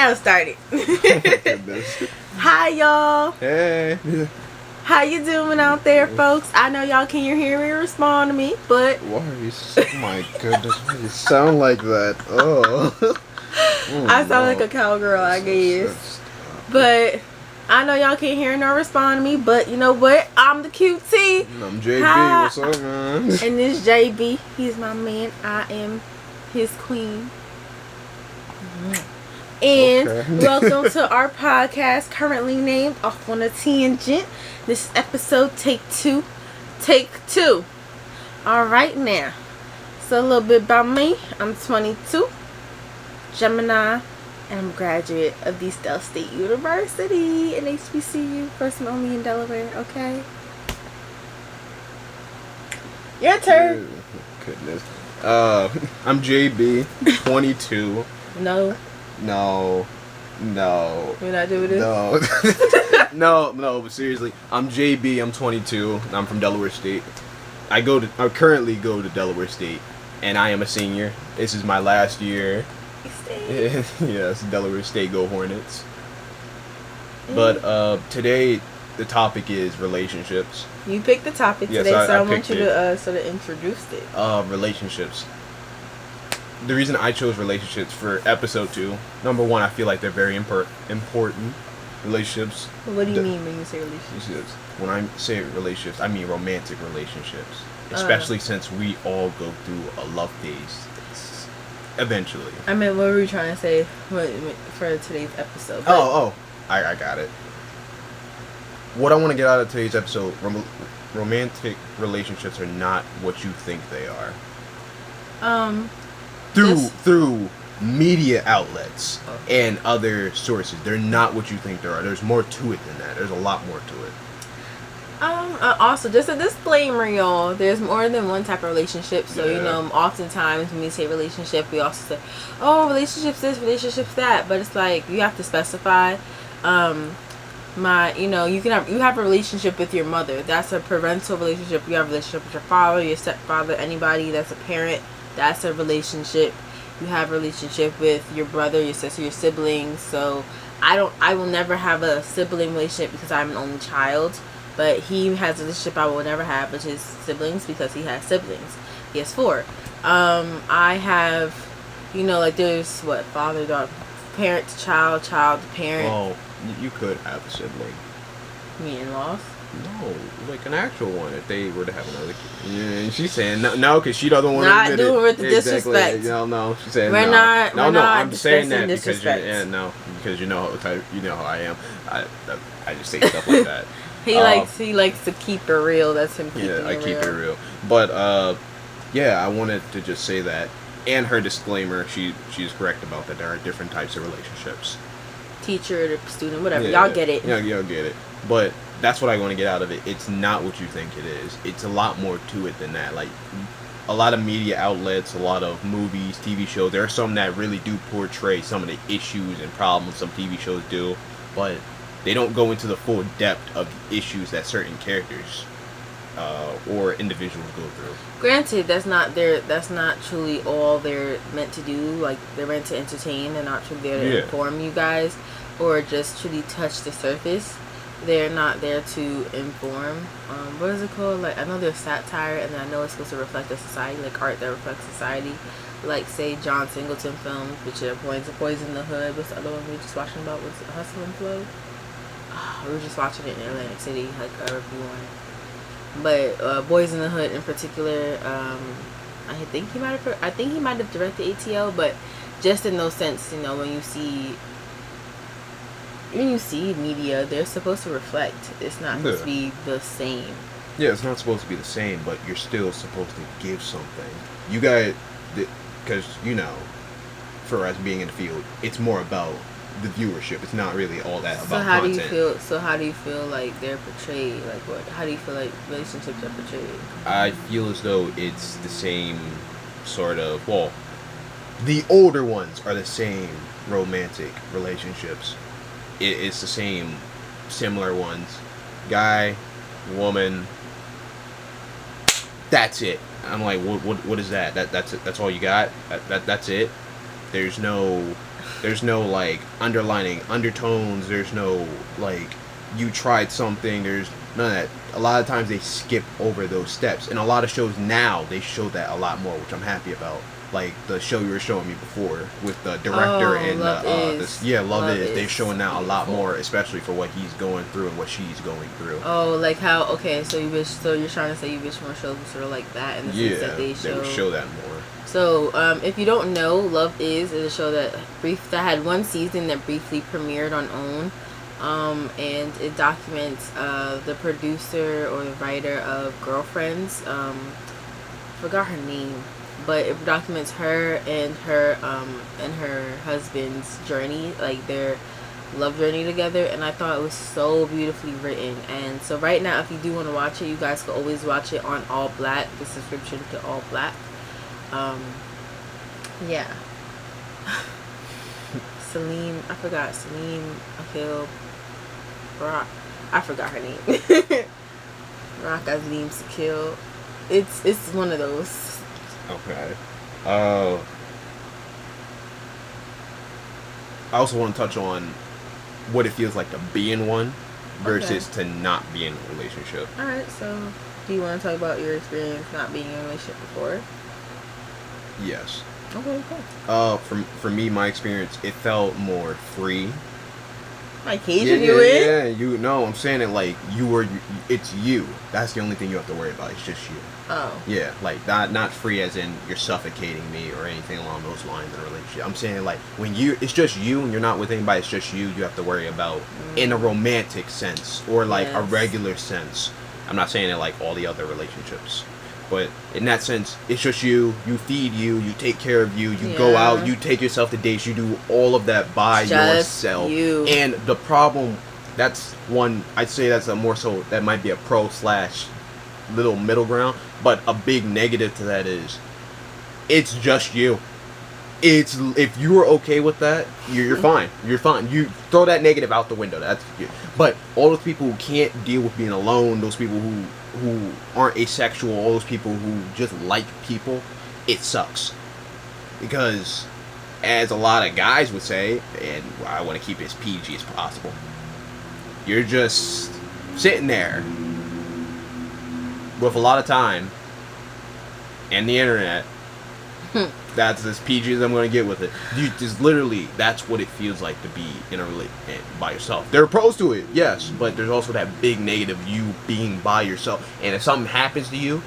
Now it started. Hi, y'all. Hey. How you doing out there, folks? I know y'all can't hear me respond to me, but... Why are you... Oh, my goodness. Why do you sound like that? Oh. I sound like a cowgirl, I guess. But... I know y'all can't hear nor respond to me, but you know what? I'm the QT. I'm JB. Hi. What's up, man? And this JB, he's my man. I am his queen. And welcome to our podcast, currently named Off on a Tangent. This is episode Take 2. Take 2. Alright now. So a little bit about me. I'm 22. Gemini. And I'm a graduate of the Del State University in HBCU, first and only in Delaware, okay? Your turn. Goodness. I'm JB, 22. No. We're not doing this? No, but seriously, I'm JB, I'm 22, I'm from Delaware State. I currently go to Delaware State, and I am a senior. This is my last year. Yes, Delaware State, go Hornets. But today the topic is relationships. You picked the topic today, so I want you to sort of introduce it. Relationships. The reason I chose relationships for episode 2, number one, I feel like they're very important. Relationships. Well, what do you mean when you say relationships? When I say relationships, I mean romantic relationships. Especially since we all go through a love phase. Eventually. I mean, what were you trying to say for today's episode? I got it. What I want to get out of today's episode, romantic relationships are not what you think they are. Through media outlets and other sources, they're not what you think they are. There's more to it than that. There's a lot more to it. Also, just a disclaimer, y'all. There's more than one type of relationship. So, oftentimes when we say relationship, we also say, oh, relationships this, relationships that. But it's like, you have to specify. You have a relationship with your mother. That's a parental relationship. You have a relationship with your father, your stepfather, anybody that's a parent. That's a relationship. You have a relationship with your brother, your sister, your siblings. So, I will never have a sibling relationship because I'm an only child. But he has a relationship I will never have with his siblings because he has siblings. He has 4. I have, there's father, daughter, parent to child, child to parent. Well, you could have a sibling. You mean in-laws? No, like an actual one if they were to have another kid. Yeah, she's saying no, because she doesn't want to not admit it. Not doing with the disrespect. No, she's saying we're no. Not, no, we're not I'm saying that disrespect. because you know how I am. I just say stuff like that. He likes to keep it real. That's him keeping it real. Yeah, I keep it real. But I wanted to just say that, and her disclaimer, she's correct about that. There are different types of relationships. Teacher to student, whatever. Y'all get it. Yeah, y'all get it. But that's what I want to get out of it. It's not what you think it is. It's a lot more to it than that. Like, a lot of media outlets, a lot of movies, TV shows, there are some that really do portray some of the issues and problems some TV shows do, but they don't go into the full depth of the issues that certain characters or individuals go through. Granted, that's not truly all they're meant to do. Like, they're meant to entertain. They're not truly there to inform you guys or just truly touch the surface. They're not there to inform. What is it called? Like, I know there's satire, and then I know it's supposed to reflect a society, like art that reflects society. Like, say, John Singleton films, which are Boys in the Hood. What's the other one we were just watching about? What's it, Hustle and Flow? We were just watching it in Atlantic City, like a review on it. But Boys in the Hood in particular, I think he might have directed ATL, but just in no sense, when you see media, they're supposed to reflect. It's not supposed to be the same. Yeah, it's not supposed to be the same, but you're still supposed to give something. You got, because for us being in the field, it's more about the viewership. It's not really all that about content. How do you feel like they're portrayed? Like, what? How do you feel like relationships are portrayed? I feel as though it's the same sort of. Well, the older ones are the same romantic relationships. It's the same, similar ones. Guy, woman. That's it. I'm like, what is that? That's it. That's all you got? That's it. There's no There's no like underlining undertones. There's no like you tried something. There's none of that. A lot of times they skip over those steps, and a lot of shows now they show that a lot more, which I'm happy about. Like the show you were showing me before with the director and Love Is. They're showing that a lot more, especially for what he's going through and what she's going through. Oh, like how? Okay, so you're trying to say you wish more shows were sort of like that, in the sense that they would show that more. So, if you don't know, Love Is a show that had one season that briefly premiered on OWN. And it documents the producer or the writer of Girlfriends. Forgot her name, but it documents her and her husband's journey, like their love journey together. And I thought it was so beautifully written. And so right now, if you do want to watch it, you guys can always watch it on All Black, the subscription to All Black. Yeah. Salim Akil Rock. I forgot her name. Rock Azim Sakil. It's one of those. Okay. I also want to touch on what it feels like to be in one versus to not be in a relationship. Alright, so do you want to talk about your experience not being in a relationship before? Yes. Okay, cool. For me, my experience, it felt more free. Like Cajun you in? Yeah, I'm saying it like it's you. That's the only thing you have to worry about. It's just you. Oh. Yeah, like not free as in you're suffocating me or anything along those lines in a relationship. I'm saying like when it's just you and you're not with anybody, it's just you have to worry about in a romantic sense or like a regular sense. I'm not saying it like all the other relationships. But in that sense, it's just you feed you take care of you, go out, you take yourself to dates, you do all of that by yourself. You. And the problem, that's one, I'd say that's a more so, that might be a pro / little middle ground, but a big negative to that is, it's just you. If you are okay with that, you're fine. You're fine. You throw that negative out the window. That's good. But all those people who can't deal with being alone, those people who aren't asexual, all those people who just like people, it sucks. Because, as a lot of guys would say, and I want to keep it as PG as possible, you're just sitting there with a lot of time and the internet. That's as PG as I'm going to get with it. Just literally, that's what it feels like to be in a relationship by yourself. There are pros to it, yes, but there's also that big negative, you being by yourself. And if something happens to you,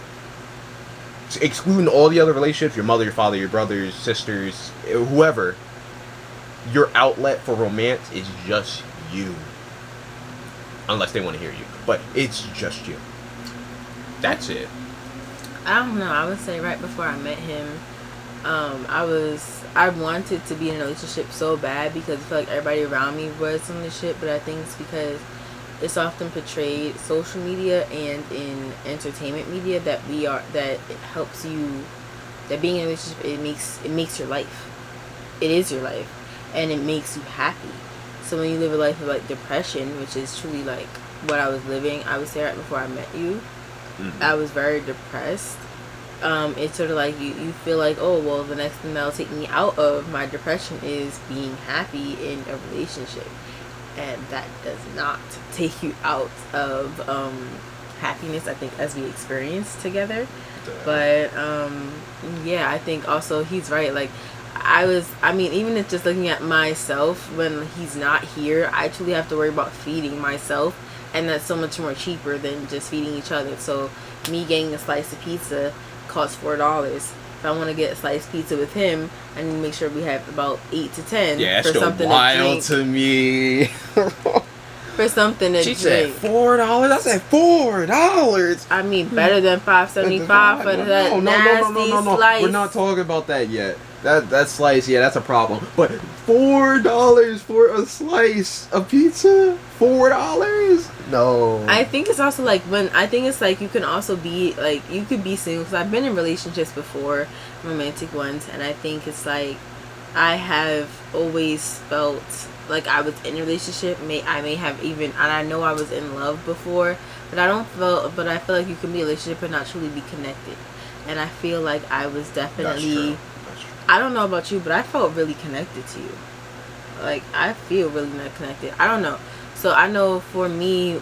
excluding all the other relationships, your mother, your father, your brothers, sisters, whoever, your outlet for romance is just you. Unless they want to hear you. But it's just you. That's it. I don't know. I would say right before I met him, I wanted to be in a relationship so bad because I feel like everybody around me was in a relationship, but I think it's because it's often portrayed social media and in entertainment media that it helps you, that being in a relationship, it makes your life. It is your life, and it makes you happy. So when you live a life of like depression, which is truly like what I was living, I would say right before I met you, I was very depressed. It's sort of like you feel like, oh well, the next thing that'll take me out of my depression is being happy in a relationship, and that does not take you out of happiness, I think, as we experience together. But yeah, I think also he's right. Like even if just looking at myself when he's not here, I truly have to worry about feeding myself, and that's so much more cheaper than just feeding each other. So me getting a slice of pizza costs $4. If I want to get a sliced pizza with him, I need to make sure we have about 8 to 10 for something wild to me. For something to she drink. Said $4. I said $4. I mean, better than $5.75 for that nasty slice. We're not talking about that yet. That slice, yeah, that's a problem. But $4 for a slice of pizza? $4? No. I think it's also like you can also be like, you could be single, because I've been in relationships before, romantic ones, and I think it's like I have always felt like I was in a relationship. I may have even, and I know I was in love before, but I feel like you can be in a relationship and not truly be connected. And I feel like I was definitely. That's true. I don't know about you, but I felt really connected to you. like, I feel really not connected. I don't know. So I know for me,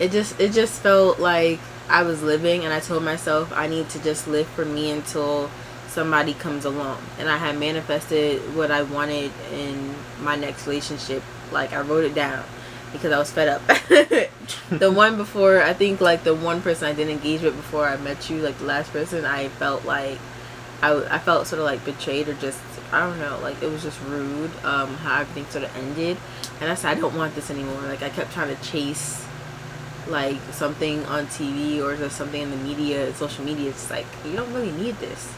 it just felt like I was living, and I told myself I need to just live for me until somebody comes along. And I had manifested what I wanted in my next relationship. Like, I wrote it down because I was fed up. The one before, I think, like, the one person I didn't engage with before I met you, like the last person, I felt like I felt sort of like betrayed, or just, I don't know, like, it was just rude, how everything sort of ended. And I said, I don't want this anymore. Like, I kept trying to chase, like, something on TV or just something in the media, social media. It's like, you don't really need this.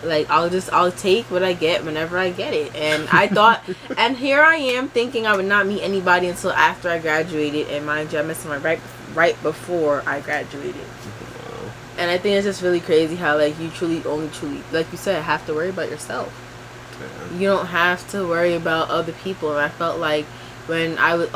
Like, I'll take what I get whenever I get it. And I thought, and here I am thinking I would not meet anybody until after I graduated. And mind you, I met someone right before I graduated. And I think it's just really crazy how, like, you truly, like you said, have to worry about yourself. Yeah. You don't have to worry about other people. And I felt like when I was,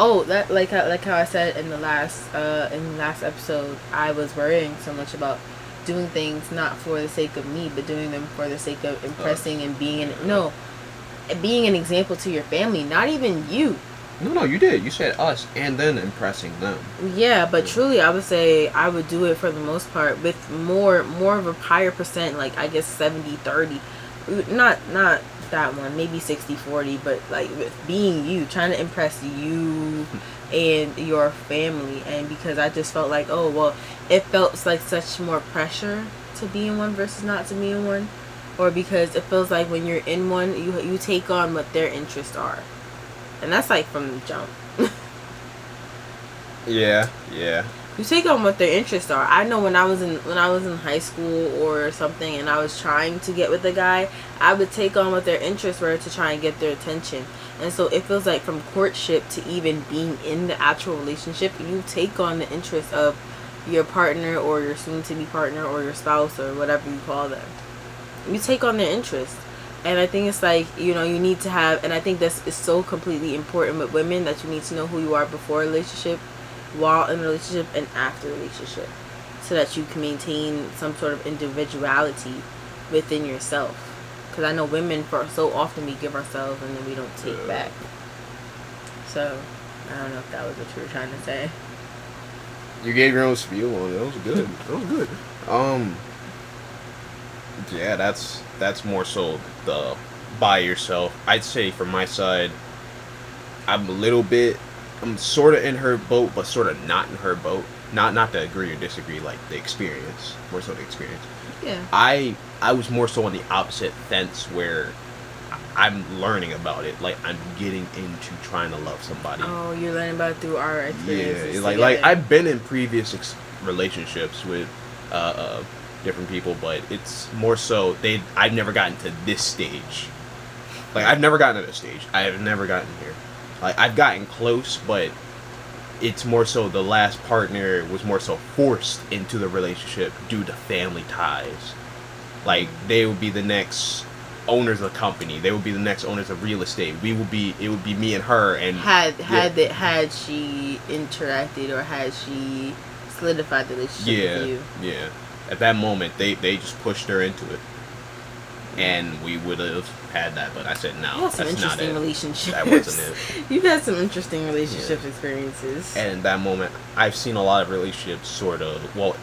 like how I said in the last episode, I was worrying so much about doing things not for the sake of me, but doing them for the sake of impressing and being an example to your family. Not even you. No, you did. You said us, and then impressing them. Yeah, but truly, I would say I would do it for the most part with more of a higher percent, like, I guess 70-30. Not that one, maybe 60-40, but, like, with being you, trying to impress you and your family. And because I just felt like, oh, well, it felt like such more pressure to be in one versus not to be in one. Or because it feels like when you're in one, you take on what their interests are. And that's, like, from the jump. Yeah. You take on what their interests are. I know when I was in high school or something, and I was trying to get with a guy, I would take on what their interests were to try and get their attention. And so it feels like from courtship to even being in the actual relationship, you take on the interest of your partner or your soon-to-be partner or your spouse or whatever you call them. You take on their interest. And I think it's like, you need to have, and I think this is so completely important with women, that you need to know who you are before a relationship, while in a relationship, and after a relationship, so that you can maintain some sort of individuality within yourself. Because I know women, for so often we give ourselves and then we don't take back. So I don't know if that was what you were trying to say. You gave your own spiel on it. That was good. Yeah, that's more so the by yourself. I'd say from my side, I'm sort of in her boat, but sort of not in her boat. Not to agree or disagree, like the experience, more so the experience. Yeah. I was more so on the opposite fence, where I'm learning about it. Like, I'm getting into trying to love somebody. Oh, you're learning about it through our experiences. Yeah, like I've been in previous relationships with different people, but it's more so I've never gotten to this stage. Like, I've never gotten to this stage. I have never gotten here. Like, I've gotten close, but it's more so the last partner was more so forced into the relationship due to family ties. Like, they would be the next owners of the company. They would be the next owners of real estate. It would be me and her. And had she interacted, or had she solidified the relationship with you? Yeah. At that moment, they just pushed her into it, and we would have had that. But I said no. That's not it. Relationships. That wasn't it. You've had some interesting relationship experiences. And at that moment, I've seen a lot of relationships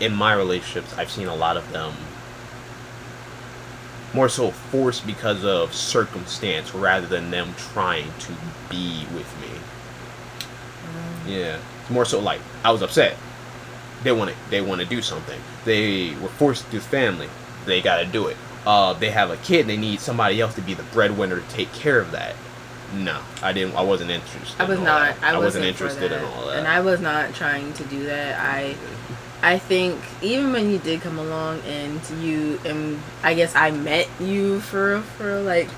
in my relationships, I've seen a lot of them more so forced because of circumstance rather than them trying to be with me. Yeah. It's more so like, I was upset. They want to do something. They were forced to do family. They got to do it. They have a kid. They need somebody else to be the breadwinner to take care of that. No, I didn't. I wasn't interested. I wasn't interested in all that. And I was not trying to do that. I think even when you did come along and I guess I met you for like,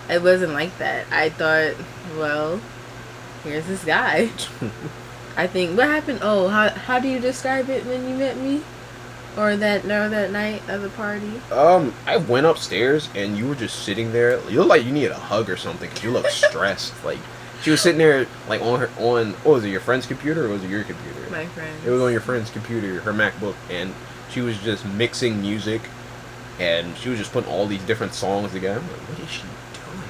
it wasn't like that. I thought, well, here's this guy. I think, what happened? Oh, how do you describe it when you met me? Or that night of the party? I went upstairs and you were just sitting there. You look like you needed a hug or something, because you look stressed. Like, she was sitting there, like, on was it your friend's computer or was it your computer? My friend. It was on your friend's computer, her MacBook, and she was just mixing music, and she was just putting all these different songs together. I'm like, what is she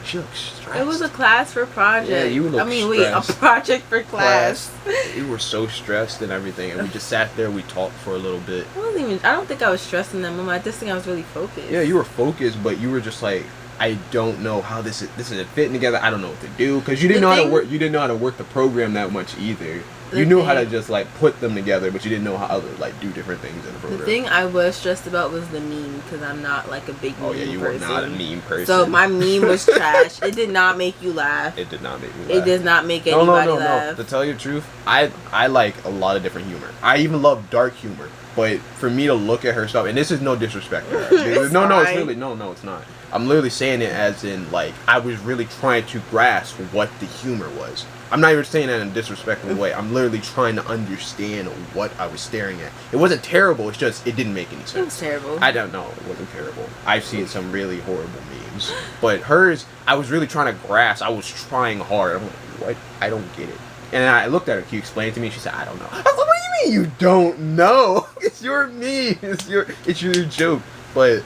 she looks stressed. It was a class for project. Yeah, you looked stressed. A project for class. You were so stressed and everything, and we just sat there. We talked for a little bit. I don't think I was stressing that moment. I just think I was really focused. Yeah, you were focused, but you were just like, I don't know how this is fitting together. I don't know what to do because you didn't know how to work. You didn't know how to work the program that much either. You knew how to just like put them together, but you didn't know how to like do different things in the program. The thing I was stressed about was the meme because I'm not like a big meme person. Oh yeah, you were not a meme person. So my meme was trash. It did not make you laugh. It did not make me laugh. It does not make anybody laugh. To tell you the truth, I like a lot of different humor. I even love dark humor. But for me to look at her stuff, and this is no disrespect to her. It's really no, it's not. I'm literally saying it as in like I was really trying to grasp what the humor was. I'm not even saying that in a disrespectful way. I'm literally trying to understand what I was staring at. It wasn't terrible. It's just it didn't make any sense. It was terrible. I don't know. It wasn't terrible. I've seen some really horrible memes, but hers, I was really trying to grasp. I was trying hard. I'm like, what? I don't get it. And then I looked at her. Can you explain it to me? She said, I don't know. I was like, what do you mean you don't know? It's your meme. It's your joke. But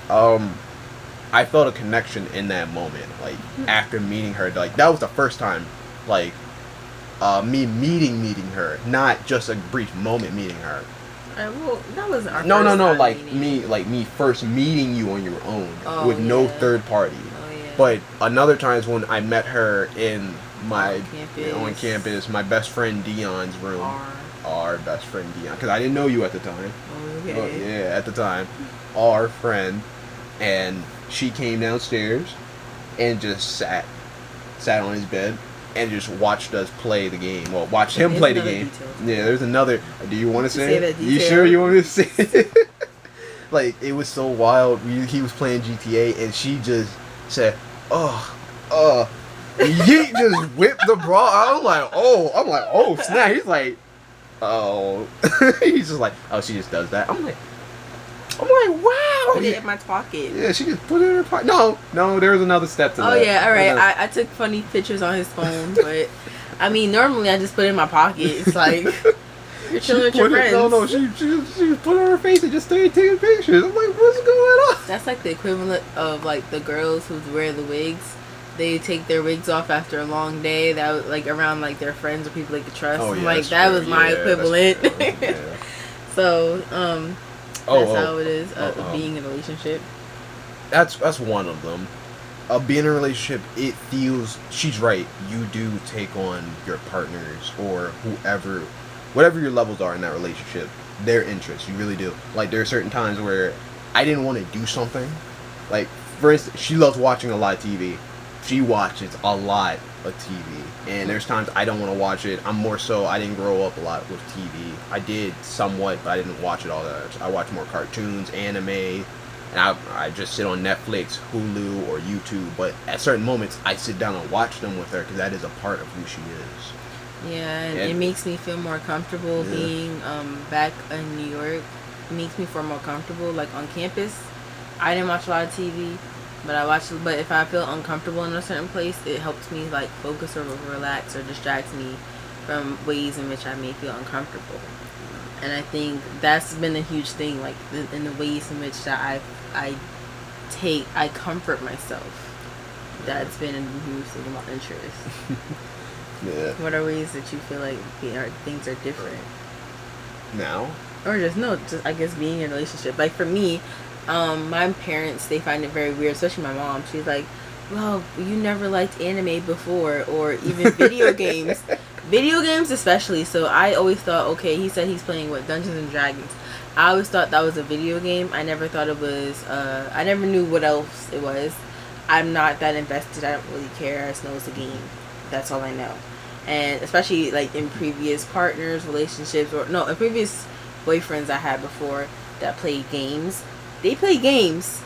I felt a connection in that moment. Like after meeting her, like that was the first time. Like me meeting her, not just a brief moment meeting her. Well, that wasn't our no. Like me first meeting you on your own with no third party. Oh, yeah. But another times when I met her in on campus, my best friend Dion's room. Our best friend Dion, because I didn't know you at the time. Okay. At the time, our friend, and she came downstairs and just sat on his bed. And just watched us play the game. Well, watch him play the game. Yeah, there's another. Do you want to say it? You sure you want me to say it? Like, it was so wild. He was playing GTA, and she just said, Yeet just whipped the bra. I'm like, oh, snap. He's like, oh. He's just like, oh, she just does that. I'm like, wow. Put it in my pocket. Yeah, she just put it in her pocket. No, there was another step to that. Oh, yeah, all right. I took funny pictures on his phone, but, I mean, normally I just put it in my pocket. It's like, you're chilling with your friends. She put it on her face and just started taking pictures. I'm like, what's going on? That's like the equivalent of, like, the girls who wear the wigs. They take their wigs off after a long day, that like around, like, their friends or people they could trust. Oh, yeah, like, that was my equivalent. Yeah. So, that's how it is being in a relationship. That's one of them. Being in a relationship, it feels, she's right, you do take on your partners or whatever your levels are in that relationship, their interests, you really do. Like, there are certain times where I didn't want to do something. Like, for instance, she loves watching a lot of TV. She watches a lot of TV, and there's times I don't want to watch it. I'm more so, I didn't grow up a lot with TV. I did somewhat, but I didn't watch it all that much. I watch more cartoons, anime, and I just sit on Netflix, Hulu, or YouTube. But at certain moments, I sit down and watch them with her because that is a part of who she is. Yeah, and it makes me feel more comfortable being back in New York. It makes me feel more comfortable, like on campus. I didn't watch a lot of TV. But if I feel uncomfortable in a certain place, it helps me like focus or relax or distracts me from ways in which I may feel uncomfortable. And I think that's been a huge thing, like in the ways in which that I comfort myself. That's been a huge thing of my interest. Yeah. What are ways that you feel like things are different now? Or just I guess being in a relationship. Like for me, my parents, they find it very weird, especially my mom. She's like, well, you never liked anime before, or even video games. Video games especially. So I always thought, okay, he said he's playing Dungeons and Dragons. I always thought that was a video game. I never thought it was, I never knew what else it was. I'm not that invested. I don't really care. I just know it's a game. That's all I know. And especially like in previous partners, relationships, in previous boyfriends I had before that played games. They play games,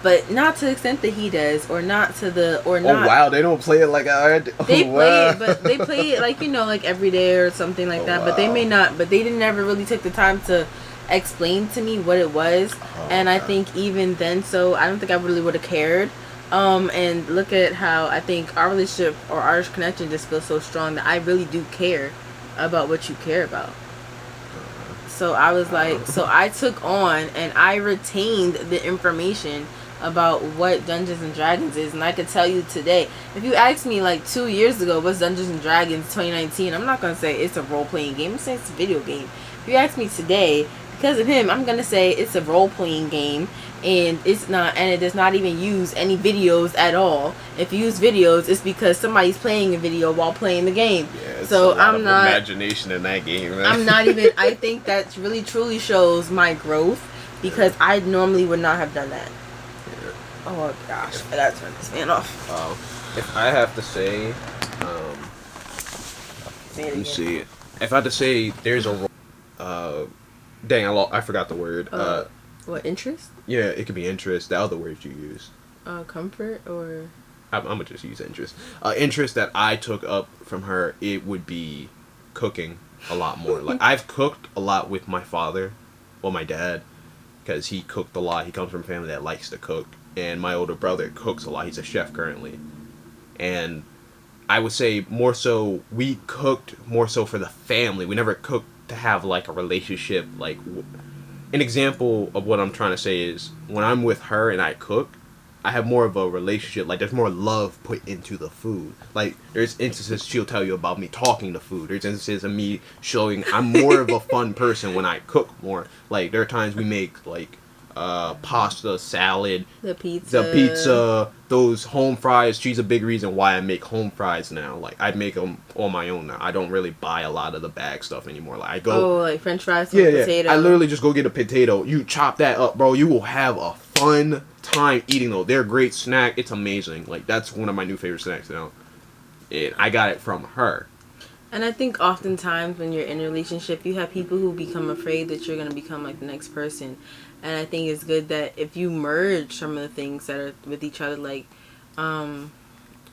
but not to the extent that he does, or not to the, or not. Oh wow, they don't play it like I do. They play it, but they play it like, like every day or something like that. Wow. But they may not, but they didn't ever really take the time to explain to me what it was. And I think even then, so I don't think I really would have cared. And look at how I think our relationship or our connection just feels so strong that I really do care about what you care about. So I was like, so I took on and I retained the information about what Dungeons and Dragons is, and I could tell you today. If you asked me like 2 years ago what's Dungeons and Dragons 2019, I'm not gonna say it's a role playing game. I'm saying it's a video game. If you ask me today, because of him, I'm gonna say it's a role playing game, and it's not, and it does not even use any videos at all. If you use videos, it's because somebody's playing a video while playing the game. Yeah, it's so a lot I'm of not imagination in that game. Man. I'm not even. I think that really truly shows my growth, because I normally would not have done that. Yeah. Oh gosh, I gotta turn this fan off. If I have to say, let me see. If I had to say, there's a dang, I forgot the word. What, interest? Yeah, it could be interest. The other words you use. Comfort, or I'm gonna just use interest. Interest that I took up from her, it would be cooking a lot more. Like, I've cooked a lot with my father, or my dad, because he cooked a lot. He comes from a family that likes to cook, and my older brother cooks a lot. He's a chef currently, and I would say more so we cooked more so for the family. We never cooked to have like a relationship. Like, an example of what I'm trying to say is when I'm with her and I cook, I have more of a relationship. Like, there's more love put into the food. Like, there's instances she'll tell you about me talking to food. There's instances of me showing I'm more of a fun person when I cook more. Like, there are times we make like pasta, salad, the pizza, those home fries. She's a big reason why I make home fries now. Like, I make them on my own now. I don't really buy a lot of the bag stuff anymore. Like, I go, like French fries with potato. I literally just go get a potato. You chop that up, bro. You will have a fun time eating those. They're a great snack. It's amazing. Like, that's one of my new favorite snacks now. And I got it from her. And I think oftentimes when you're in a relationship, you have people who become afraid that you're going to become like the next person. And I think it's good that if you merge some of the things that are with each other, like, like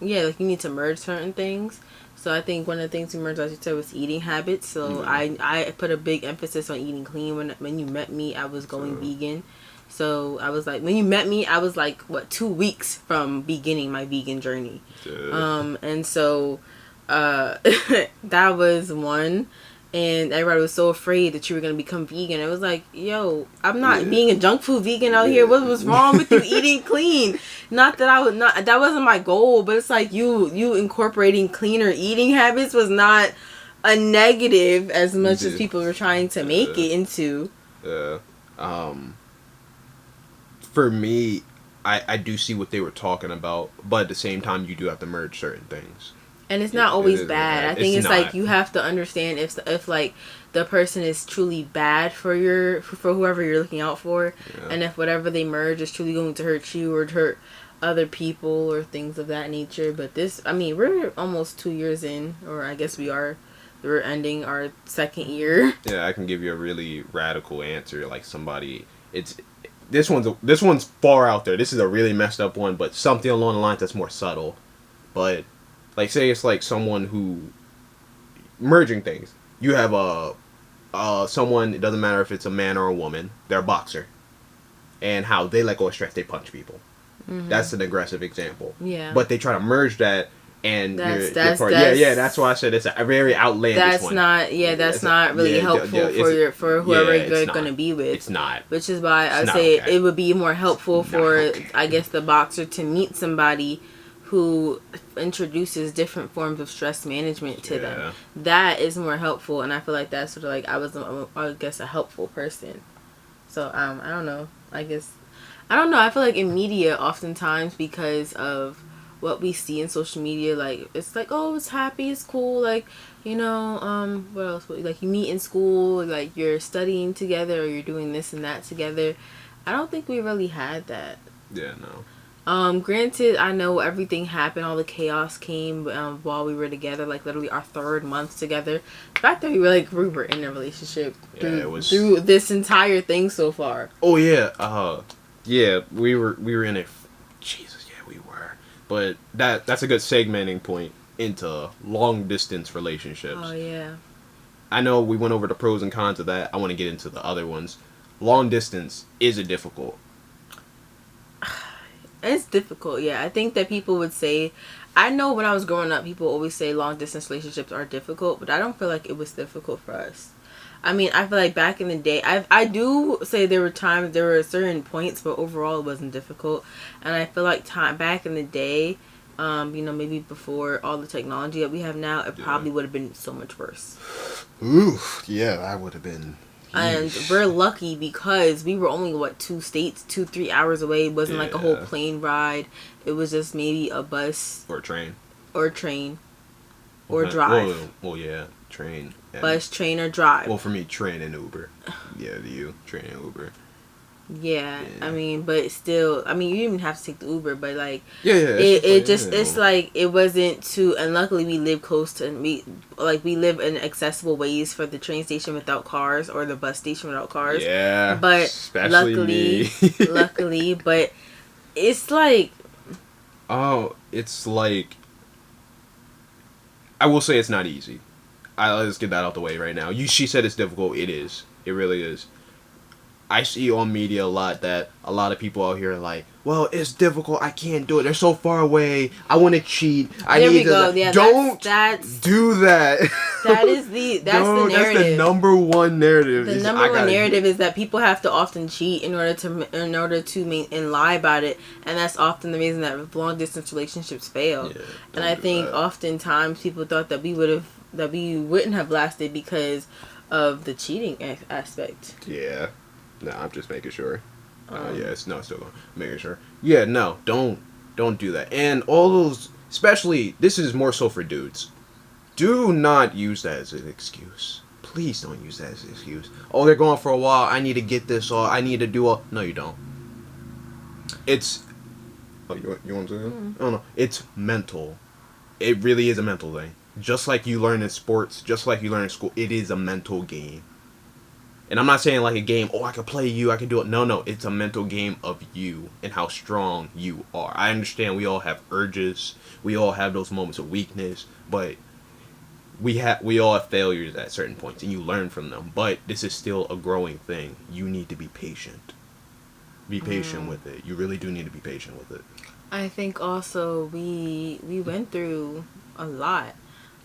you need to merge certain things. So I think one of the things we merged, as you said, was eating habits. So I put a big emphasis on eating clean. When you met me, I was going vegan. So I was like, when you met me, I was like, 2 weeks from beginning my vegan journey. And so that was one. And everybody was so afraid that you were going to become vegan. It was like, yo, I'm not being a junk food vegan out here. What was wrong with you eating clean? Not that I would not, that wasn't my goal, but it's like you incorporating cleaner eating habits was not a negative as much as people were trying to make it into. For me, I do see what they were talking about, but at the same time, you do have to merge certain things. And it's not always bad. I think it's like you have to understand if like the person is truly bad for whoever you're looking out for, and if whatever they merge is truly going to hurt you or hurt other people or things of that nature. But this, I mean, we're almost 2 years in, or I guess we're ending our second year. Yeah, I can give you a really radical answer. Like, somebody, this one's far out there. This is a really messed up one, but something along the lines that's more subtle, but. Like, say it's like someone who merging things. You have someone, it doesn't matter if it's a man or a woman, they're a boxer. And how they let go of stress, they punch people. Mm-hmm. That's an aggressive example. Yeah. But they try to merge that, and that's why I said it's a very outlandish one. That's not really helpful for whoever you're going to be with. It's not. Which is why I say it would be more helpful for, I guess, the boxer to meet somebody who introduces different forms of stress management to them. That is more helpful, and I feel like that's sort of like I guess a helpful person. So I don't know. I feel like in media, oftentimes because of what we see in social media, like it's like, oh, it's happy, it's cool, like, you know, what else? Like, you meet in school, like you're studying together, or you're doing this and that together. I don't think we really had that. Yeah, no. Granted, I know everything happened, all the chaos came while we were together, like literally our 3rd month together. The fact that we were in a relationship through this entire thing so far. Oh yeah, we were in a, Jesus, yeah, we were. But that's a good segmenting point into long distance relationships. Oh yeah. I know we went over the pros and cons of that. I want to get into the other ones. Long distance is difficult. It's difficult, yeah. I think that people would say, I know when I was growing up, people always say long distance relationships are difficult, but I don't feel like it was difficult for us. I mean, I feel like back in the day, I do say there were certain points, but overall it wasn't difficult. And I feel like back in the day, maybe before all the technology that we have now, it probably would have been so much worse. Ooh, yeah, that would have been. And we're lucky because we were only 2-3 hours away. It wasn't like a whole plane ride. It was just maybe a bus or a train or drive. Well, yeah, train. Bus, train, or drive. Well, for me, train and Uber. Yeah, train and Uber. Yeah, I mean, but still, I mean, you didn't even have to take the Uber, but like, it's like it wasn't too. And luckily, we live close to we live in accessible ways for the train station without cars or the bus station without cars. Yeah, but luckily, but it's like, it's like, I will say it's not easy. Let's get that out the way right now. She said it's difficult. It is. It really is. I see on media a lot that a lot of people out here are like, well, it's difficult. I can't do it. They're so far away. I want to cheat. Don't do that. That's the narrative. That's the number one narrative. The number one narrative is that people have to often cheat in order to and lie about it, and that's often the reason that long distance relationships fail. Yeah, and I think oftentimes people thought that we wouldn't have lasted because of the cheating aspect. Yeah. No, I'm just making sure. Still going. Making sure. Yeah, no, don't do that. And all those, especially, this is more so for dudes. Do not use that as an excuse. Please don't use that as an excuse. Oh, they're going for a while. I need to get this, or I need to do a. No, you don't. It's. Oh, you want to say that? Oh no, it's mental. It really is a mental thing. Just like you learn in sports, just like you learn in school, it is a mental game. And I'm not saying like a game, I can play you, I can do it. No, it's a mental game of you and how strong you are. I understand we all have urges, we all have those moments of weakness, but we all have failures at certain points, and you learn from them. But this is still a growing thing. You need to be patient. Be patient with it. You really do need to be patient with it. I think also we went through a lot.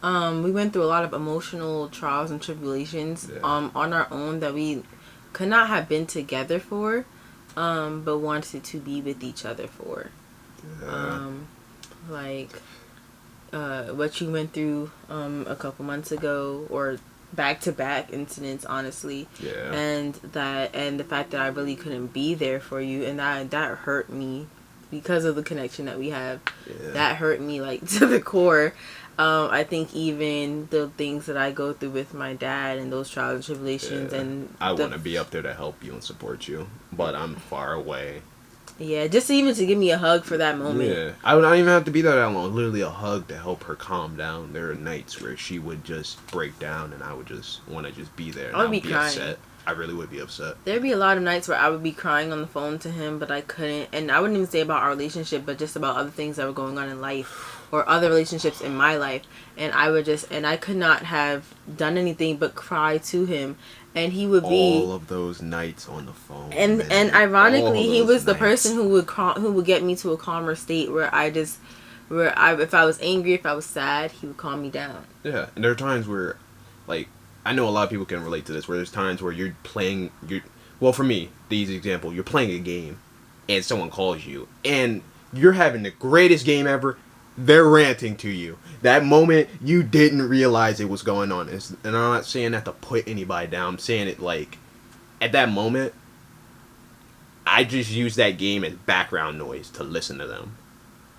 We went through a lot of emotional trials and tribulations on our own that we could not have been together for, but wanted to be with each other for. What you went through a couple months ago, or back-to-back incidents, honestly. Yeah. And the fact that I really couldn't be there for you, and that hurt me because of the connection that we have. Yeah. That hurt me like to the core. I think even the things that I go through with my dad and those trials and tribulations, and I want to be up there to help you and support you, but I'm far away. Yeah, just even to give me a hug for that moment. Yeah, I would not even have to be there that long. Literally a hug to help her calm down. There are nights where she would just break down, and I would just want to just be there. And I would be crying. Upset. I really would be upset. There'd be a lot of nights where I would be crying on the phone to him, but I couldn't. And I wouldn't even say about our relationship, but just about other things that were going on in life or other relationships in my life. And I could not have done anything but cry to him. And he would be all of those nights on the phone. And ironically, he was the person who would get me to a calmer state where if I was angry, if I was sad, he would calm me down. Yeah, and there are times where, like, I know a lot of people can relate to this, where there's times where well, for me, these example, you're playing a game, and someone calls you, and you're having the greatest game ever. They're ranting to you. That moment, you didn't realize it was going on. And I'm not saying that to put anybody down. I'm saying it like, at that moment, I just use that game as background noise to listen to them.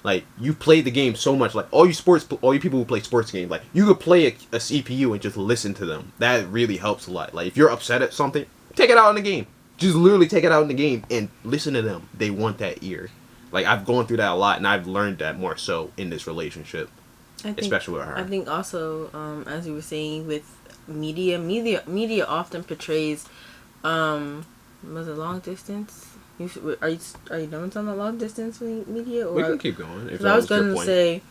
Like, you played the game so much. Like, all you people who play sports games, like, you could play a CPU and just listen to them. That really helps a lot. Like, if you're upset at something, take it out in the game. Just literally take it out in the game and listen to them. They want that ear. Like, I've gone through that a lot, and I've learned that more so in this relationship, especially with her. I think also, as you were saying, with media often portrays, was it long distance? Are you done with the long distance media? Or we can keep going. If I was going to say,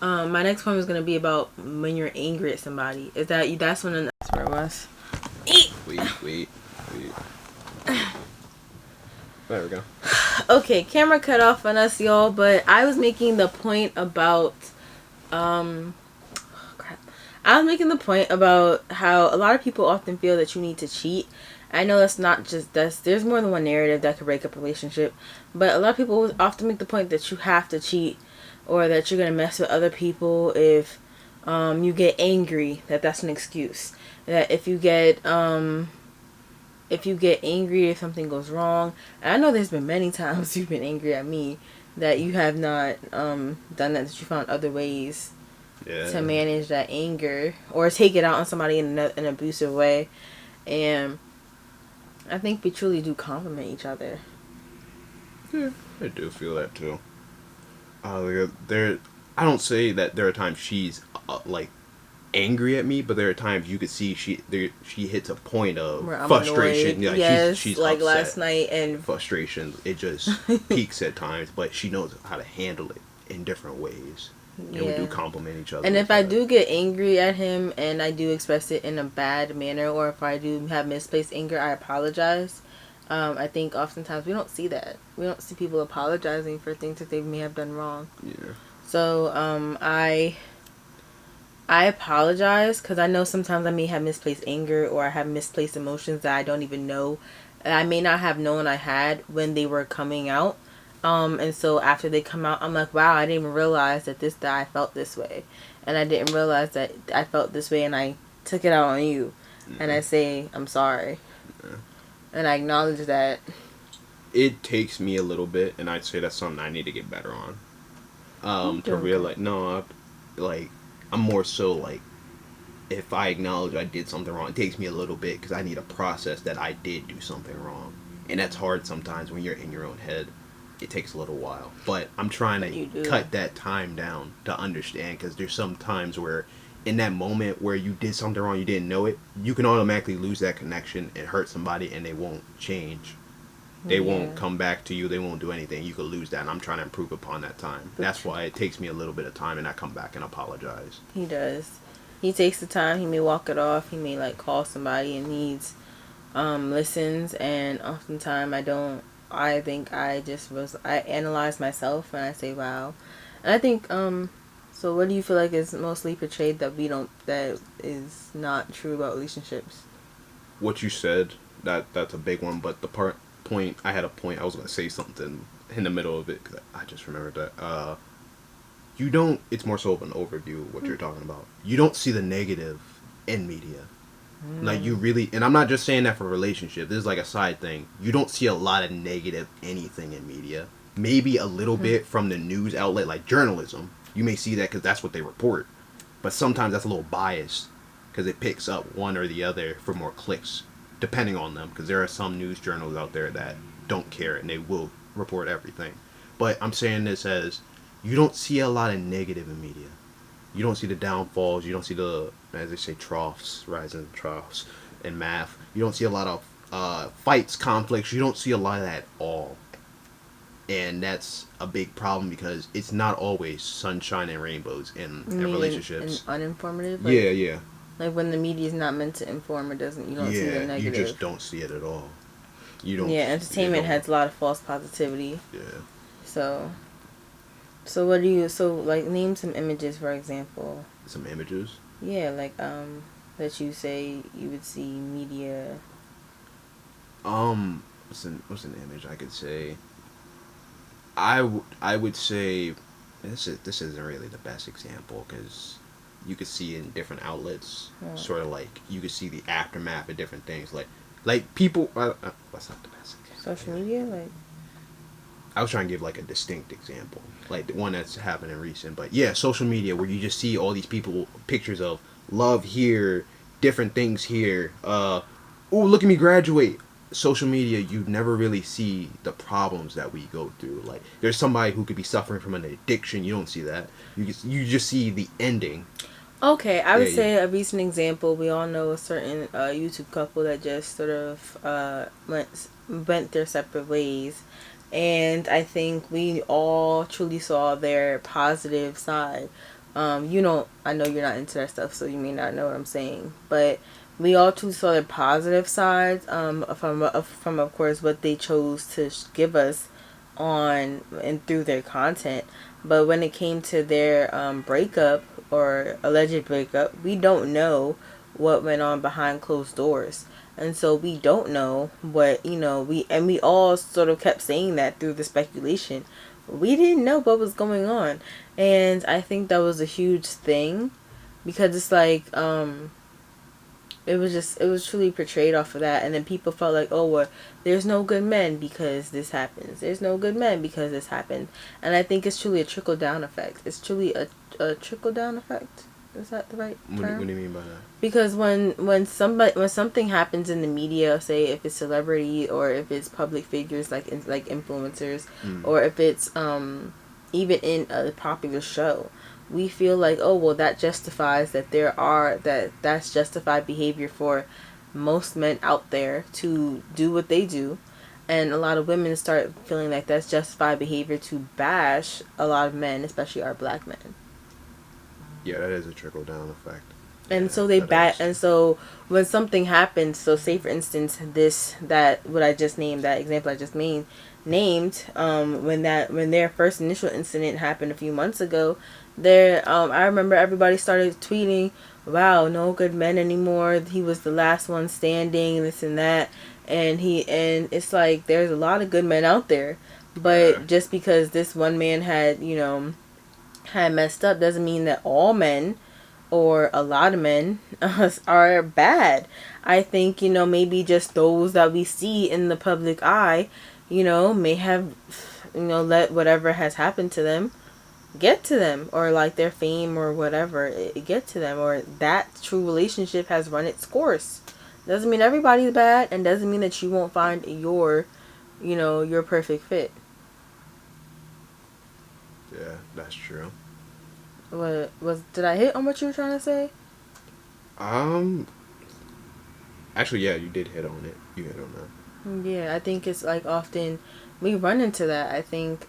my next point was going to be about when you're angry at somebody. That's when that's where it was. Wait. There we go. Okay, camera cut off on us, y'all. But I was making the point about, I I was making the point about how a lot of people often feel that you need to cheat. I know that's not just there's more than one narrative that could break up a relationship, but a lot of people often make the point that you have to cheat, or that you're gonna mess with other people if you get angry. That's an excuse. That if you get angry if something goes wrong, and I know there's been many times you've been angry at me that you have not done that you found other ways to manage that anger or take it out on somebody in an abusive way. And I think we truly do compliment each other. Yeah, I do feel that too. I don't say that there are times she's like angry at me, but there are times you could see she hits a point of frustration. Yeah, yes, she's like upset. Last night, and frustration. It just peaks at times, but she knows how to handle it in different ways. And we do compliment each other. And if I do get angry at him and I do express it in a bad manner, or if I do have misplaced anger, I apologize. I think oftentimes we don't see that. We don't see people apologizing for things that they may have done wrong. Yeah. So I apologize because I know sometimes I may have misplaced anger, or I have misplaced emotions that I don't even know. I may not have known I had when they were coming out. And so after they come out, I'm like, wow, I didn't even realize that I felt this way. And I didn't realize that I felt this way, and I took it out on you. Mm-hmm. And I say, I'm sorry. Yeah. And I acknowledge that. It takes me a little bit, and I'd say that's something I need to get better on. To realize, I'm more so like, if I acknowledge I did something wrong, it takes me a little bit because I need to process that I did do something wrong. And that's hard sometimes when you're in your own head. It takes a little while. But I'm trying to cut that time down to understand, because there's some times where in that moment where you did something wrong, you didn't know it, you can automatically lose that connection and hurt somebody, and they won't change. They won't come back to you. They won't do anything. You could lose that, and I'm trying to improve upon that time. That's why it takes me a little bit of time, and I come back and apologize. He does. He takes the time. He may walk it off. He may call somebody and needs listens, and oftentimes I think I analyze myself and I say, wow. And I think so what do you feel like is mostly portrayed that is not true about relationships? What you said, that's a big one, but I had a point. I was going to say something in the middle of it because I just remembered that. It's more so of an overview of what you're talking about. You don't see the negative in media. Like, you really, and I'm not just saying that for a relationship. This is like a side thing. You don't see a lot of negative anything in media. Maybe a little bit from the news outlet, like journalism. You may see that because that's what they report. But sometimes that's a little biased because it picks up one or the other for more clicks, depending on them. Because there are some news journals out there that don't care and they will report everything. But I'm saying this as, you don't see a lot of negative in media. You don't see the downfalls. You don't see the, as they say, rising troughs in math. You don't see a lot of fights, conflicts. You don't see a lot of that at all. And that's a big problem because it's not always sunshine and rainbows in relationships. And uninformative? Yeah. Like when the media is not meant to inform, you don't see the negative. You just don't see it at all. Entertainment has a lot of false positivity. Yeah. So name some images, for example. Some images? Yeah, that you say you would see media. What's an image I could say? I would say, this isn't really the best example because you could see in different outlets, sort of like you could see the aftermath of different things, like people. That's not the best example. Social media, I was trying to give a distinct example, like the one that's happening recent. But yeah, social media where you just see all these pictures of love here, different things here. Ooh, look at me graduate. Social media, you never really see the problems that we go through. Like, there's somebody who could be suffering from an addiction. You don't see that. You just see the ending. Okay, I would say a recent example. We all know a certain YouTube couple that just sort of went their separate ways. And I think we all truly saw their positive side. I know you're not into that stuff, so you may not know what I'm saying. But we all truly saw their positive sides from of course, what they chose to give us on and through their content. But when it came to their breakup, or alleged breakup, we don't know what went on behind closed doors. And so we don't know what, we all sort of kept saying that through the speculation. We didn't know what was going on. And I think that was a huge thing, because it's like, it was truly portrayed off of that. And then people felt like, oh, well, there's no good men because this happens. There's no good men because this happened. And I think it's truly a trickle-down effect. It's truly a trickle-down effect. Is that the right term? What do you mean by that? Because when something happens in the media, say if it's celebrity or if it's public figures like influencers, or if it's even in a popular show, we feel like, oh, well, that justifies that's justified behavior for most men out there to do what they do. And a lot of women start feeling like that's justified behavior to bash a lot of men, especially our black men. Yeah, that is a trickle down effect. And so and so when something happens, so say for instance what I just named, that example I just named, when their first initial incident happened a few months ago, I remember everybody started tweeting, wow, no good men anymore, he was the last one standing, this and that, and it's like there's a lot of good men out there, but just because this one man had messed up doesn't mean that all men or a lot of men are bad. I think, maybe just those that we see in the public eye, may have, let whatever has happened to them get to them, or like their fame or whatever get to them, or that true relationship has run its course. Doesn't mean everybody's bad, and doesn't mean that you won't find your perfect fit. Yeah, that's true. Did I hit on what you were trying to say? Actually, yeah, you did hit on it. You hit on that. Yeah, I think it's like often we run into that. I think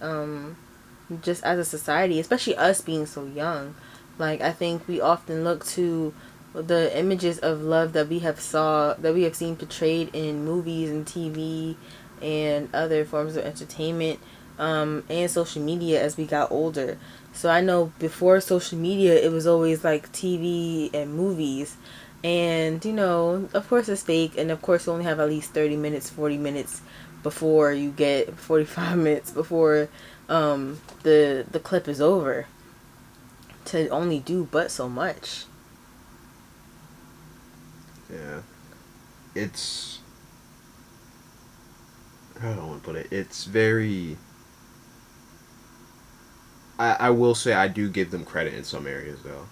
just as a society, especially us being so young, like I think we often look to the images of love that we have seen portrayed in movies and TV and other forms of entertainment, and social media as we got older. So I know before social media, it was always like TV and movies. And, of course it's fake. And of course you only have at least 30 minutes, 40 minutes before you get 45 minutes before the clip is over to only do but so much. Yeah. It's... How do I want to put it? It's very... I will say I do give them credit in some areas, though.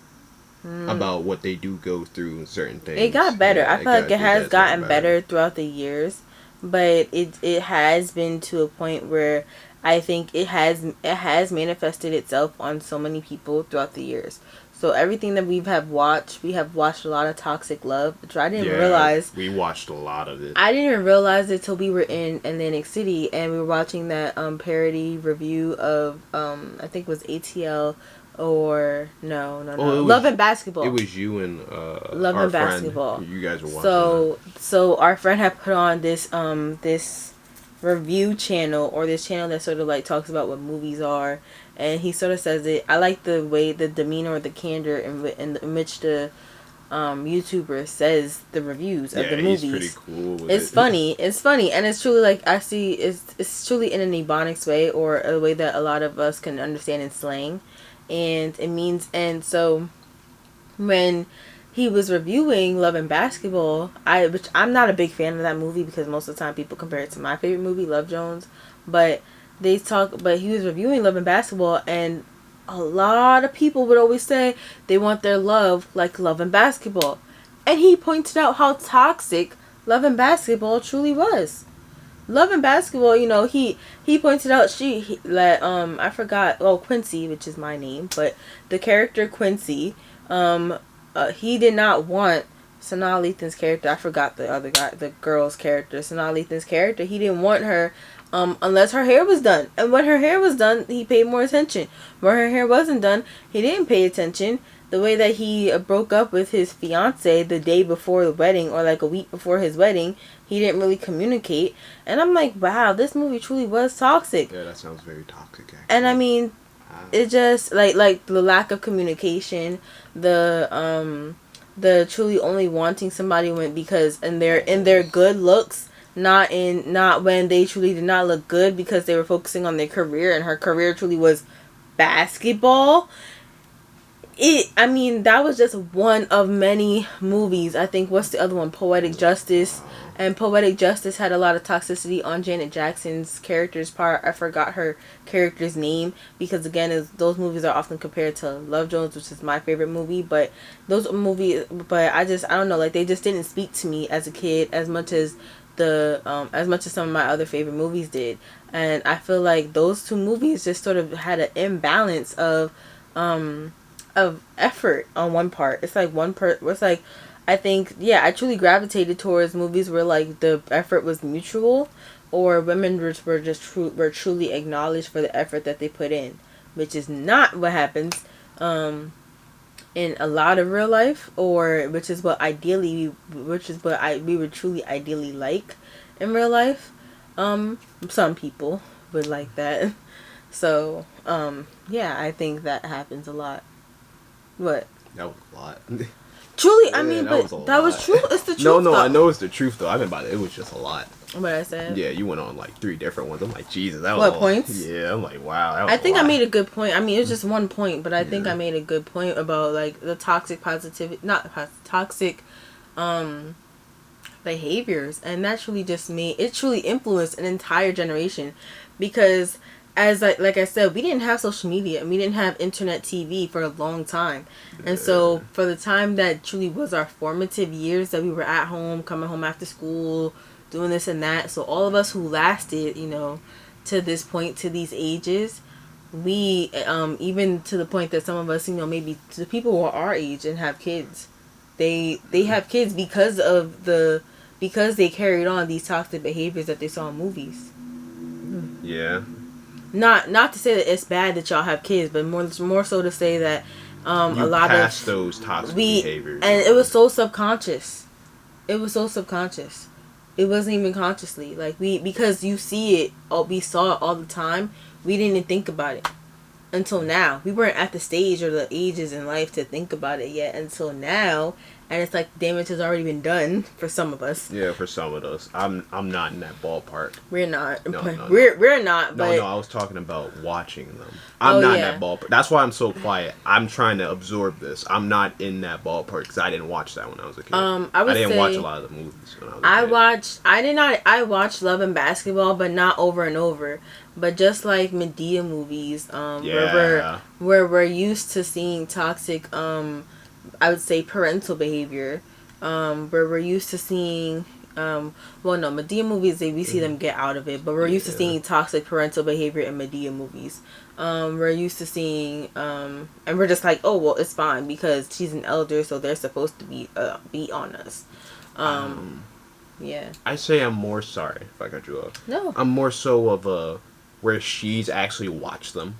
About what they do go through and certain things. It got better. I feel like it has gotten better throughout the years. But it has been to a point where I think it has manifested itself on so many people throughout the years. So everything that we have watched a lot of toxic love, which I didn't realize. We watched a lot of it. I didn't even realize it till we were in Atlantic City and we were watching that parody review of I think it was ATL or no. Love and Basketball. It was you and Love and Basketball. You guys were watching So our friend had put on this this review channel, or this channel that sort of like talks about what movies are, and he sort of says it. I like the way, the demeanor or the candor in which the YouTuber says the reviews of the movies. He's pretty cool with it's funny, and it's truly like it's truly in an ebonics way, or a way that a lot of us can understand in slang, and it means, and so when he was reviewing Love and Basketball, which I'm not a big fan of that movie because most of the time people compare it to my favorite movie, Love Jones, but he was reviewing Love and Basketball, and a lot of people would always say they want their love like Love and Basketball, and he pointed out how toxic Love and Basketball truly was. Love and Basketball, he pointed out I forgot, Quincy, which is my name, but the character Quincy, he did not want Sanaa Lathan's character. I forgot the other guy, the girl's character, Sanaa Lathan's character. He didn't want her unless her hair was done. And when her hair was done, he paid more attention. When her hair wasn't done, he didn't pay attention. The way that he broke up with his fiance the day before the wedding, or like a week before his wedding, he didn't really communicate. And I'm like, wow, this movie truly was toxic. Yeah, that sounds very toxic, actually. And I mean, it just like the lack of communication, the truly only wanting somebody when because in their good looks, not when they truly did not look good because they were focusing on their career, and her career truly was basketball. That was just one of many movies. I think, what's the other one? Poetic Justice. And Poetic Justice had a lot of toxicity on Janet Jackson's character's part. I forgot her character's name because, again, those movies are often compared to Love Jones, which is my favorite movie. But those movies, I don't know, like, they just didn't speak to me as a kid as much as some of my other favorite movies did. And I feel like those two movies just sort of had an imbalance of effort on one part. It's like I think, I truly gravitated towards movies where like the effort was mutual, or women were truly acknowledged for the effort that they put in, which is not what happens in a lot of real life, or which is what we would truly ideally like in real life. Some people would like that. So, I think that happens a lot. What? That was a lot. Truly, that was true. It's the truth. No, I know it's the truth though. I mean, it was just a lot. What I said? Yeah, you went on like 3 different ones. I'm like, Jesus, that was what points? Yeah, I'm like, wow. I think I made a good point. It was just one point, but I think I made a good point about like the toxic behaviors, and that truly truly influenced an entire generation, because as like I said, we didn't have social media and we didn't have internet TV for a long time. And so for the time that truly was our formative years, that we were at home, coming home after school, doing this and that. So all of us who lasted, to this point, to these ages, we, even to the point that some of us, maybe the people who are our age and have kids, they have kids because they carried on these toxic behaviors that they saw in movies. Yeah. Not to say that it's bad that y'all have kids, but more so to say that a lot of those toxic behaviors, and it was so subconscious. It wasn't even consciously, like because you see it, or we saw it all the time. We didn't even think about it until now. We weren't at the stage or the ages in life to think about it yet until now. And it's like damage has already been done for some of us. Yeah, for some of us. I'm not in that ballpark. We're not. No, we're not. But no, I was talking about watching them. I'm not in that ballpark. That's why I'm so quiet. I'm trying to absorb this. I'm not in that ballpark because I didn't watch that when I was a kid. I didn't watch a lot of the movies when I was a kid. I watched Love and Basketball, but not over and over. But just like Medea movies, where we're used to seeing toxic, I would say parental behavior, where we're used to seeing, Medea movies, we see them get out of it, but we're used to seeing toxic parental behavior in Medea movies. We're used to seeing, and we're just like, oh, well, it's fine because she's an elder, so they're supposed to be on us. Yeah. I say I'm more sorry if I cut you off. No. I'm more so of where she's actually watched them.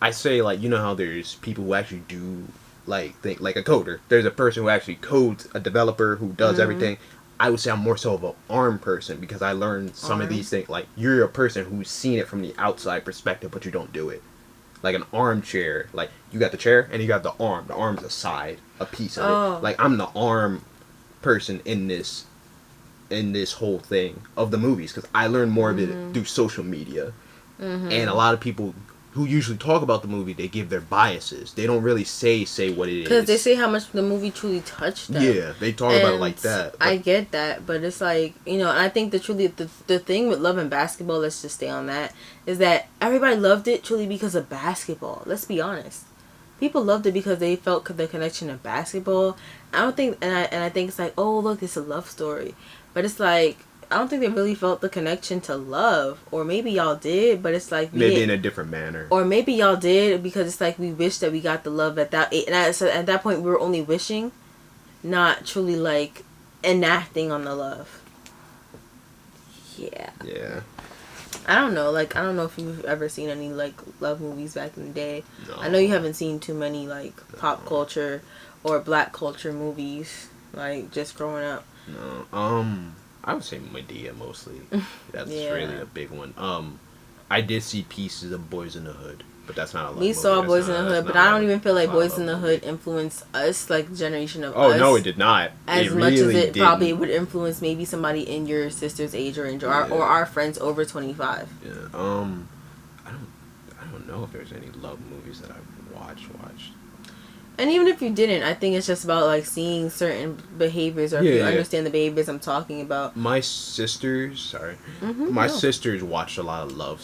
I say, like, you know how there's people who actually do, like a coder. There's a person who actually codes, a developer who does everything. I would say I'm more so of an ARM person because I learned some of these things. Like, you're a person who's seen it from the outside perspective, but you don't do it. Like an armchair. Like, you got the chair and you got the arm. The arm's a side, a piece of it. Like, I'm the arm person in this whole thing of the movies because I learned more of it through social media. And a lot of people who usually talk about the movie, they give their biases. They don't really say what it is. Because they say how much the movie truly touched them. Yeah, they talk about it like that. I get that, but it's like, and I think that truly the thing with Love and Basketball, let's just stay on that, is that everybody loved it truly because of basketball. Let's be honest. People loved it because they felt the connection of basketball. I don't think, and I think it's like, oh, look, it's a love story. But it's like, I don't think they really felt the connection to love. Or maybe y'all did, but it's like... Maybe in a different manner. Or maybe y'all did because it's like we wish that we got the love at that... And at that point, we were only wishing, not truly, like, enacting on the love. Yeah. Yeah. I don't know. Like, I don't know if you've ever seen any, like, love movies back in the day. No. I know you haven't seen too many, like, pop culture or black culture movies, like, just growing up. No. I would say Medea mostly. That's really a big one. I did see pieces of Boys in the Hood. but that's not a love movie. We saw Boys in the Hood, but I don't even feel like Boys in the Hood influenced us, like the generation of us. Oh no, it did not. As much as it probably would influence maybe somebody in your sister's age or or our friends over 25. Yeah. I don't know if there's any love movies that I've watched. And even if you didn't, I think it's just about like seeing certain behaviors, or if you understand the behaviors I'm talking about. My sisters, sisters watched a lot of love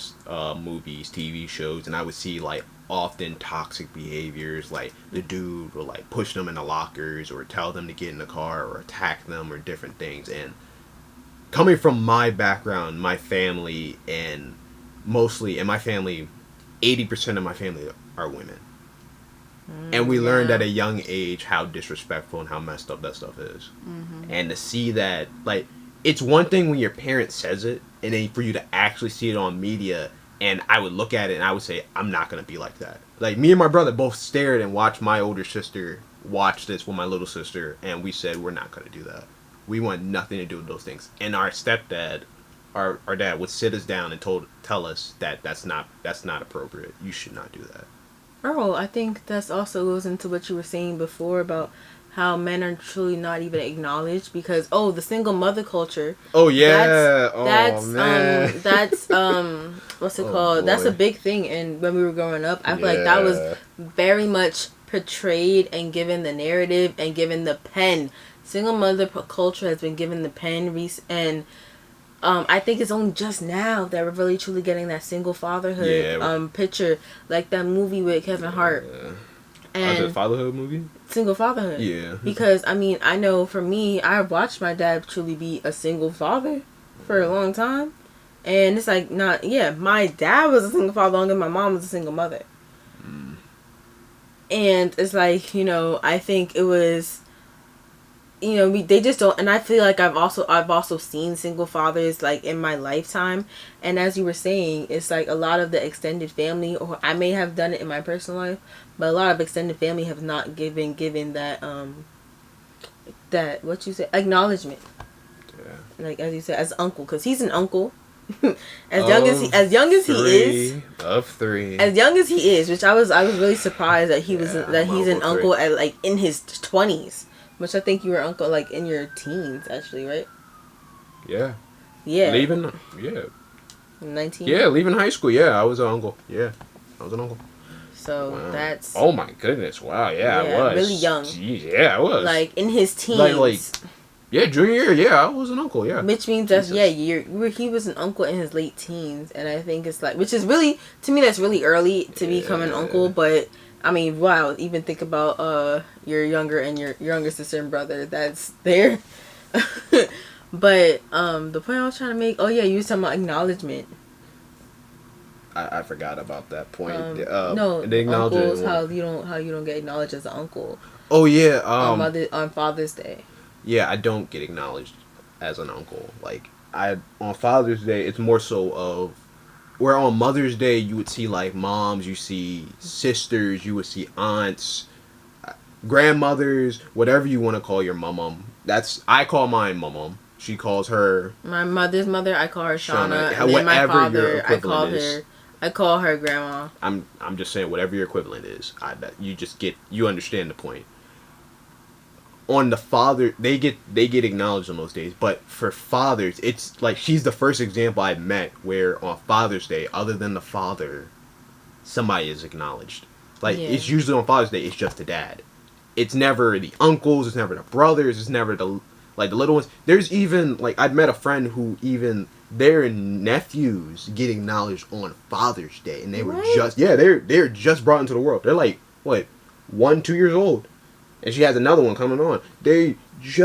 movies, TV shows, and I would see like often toxic behaviors, like the dude will like push them in the lockers or tell them to get in the car or attack them or different things. And coming from my background, my family, and mostly in my family, 80% of my family are women. And we learned at a young age how disrespectful and how messed up that stuff is. Mm-hmm. And to see that, like, it's one thing when your parent says it, and then for you to actually see it on media, and I would look at it and I would say, I'm not going to be like that. Like, me and my brother both stared and watched my older sister watch this with my little sister, and we said, we're not going to do that. We want nothing to do with those things. And our stepdad, our dad, would sit us down and tell us that that's not appropriate. You should not do that. Earl, I think that's also goes into what you were saying before about how men are truly not even acknowledged because the single mother culture. Oh yeah, man. That's what's it called? Boy. That's a big thing. And when we were growing up, I feel like that was very much portrayed and given the narrative and given the pen. Single mother culture has been given the pen, and I think it's only just now that we're really truly getting that single fatherhood picture, like that movie with Kevin Hart. And the fatherhood movie? Single fatherhood. Yeah. Because, I mean, I know for me, I watched my dad truly be a single father for a long time. And it's like, my dad was a single father longer than my mom was a single mother. Mm. And it's like, I think it was... they just don't, and I feel like I've also seen single fathers like in my lifetime, and as you were saying, it's like a lot of the extended family, or I may have done it in my personal life, but a lot of extended family have not given that what you say, acknowledgement. Yeah. Like as you said, as uncle, because he's an uncle. as young as he is, which I was really surprised that he's an uncle at like in his 20s. Which I think you were uncle like in your teens, actually, right? Yeah. Yeah. Leaving 19? Yeah, leaving high school. Yeah, I was an uncle. Yeah, I was an uncle. So that's... Oh my goodness, wow, yeah, I was. Really young. Jeez, yeah, I was. Like, in his teens. Junior year, I was an uncle, yeah. Which means that, he was an uncle in his late teens, and I think it's like... Which is really... To me, that's really early to become an uncle, but... I mean, wow, even think about your younger sister and brother that's there. But the point I was trying to make, you were talking about acknowledgement. I forgot about that point. No, uncles, how you don't get acknowledged as an uncle. Oh yeah, on Father's Day. Yeah, I don't get acknowledged as an uncle. Like on Father's Day, it's more so of where on Mother's Day you would see like moms, you see sisters, you would see aunts, grandmothers, whatever you want to call your mum. I call mine mum. She calls her my mother's mother. I call her Shauna. And then my father, I call her grandma. I'm just saying whatever your equivalent is. You understand the point. On the father, they get acknowledged on those days, but for fathers, it's like she's the first example I've met where on Father's Day, other than the father, somebody is acknowledged. Like it's usually on Father's Day, it's just the dad. It's never the uncles, it's never the brothers, it's never the little ones. There's even I'd met a friend who even their nephews get acknowledged on Father's Day, and they were they're just brought into the world. They're like 1-2 years old. And she has another one coming on. They're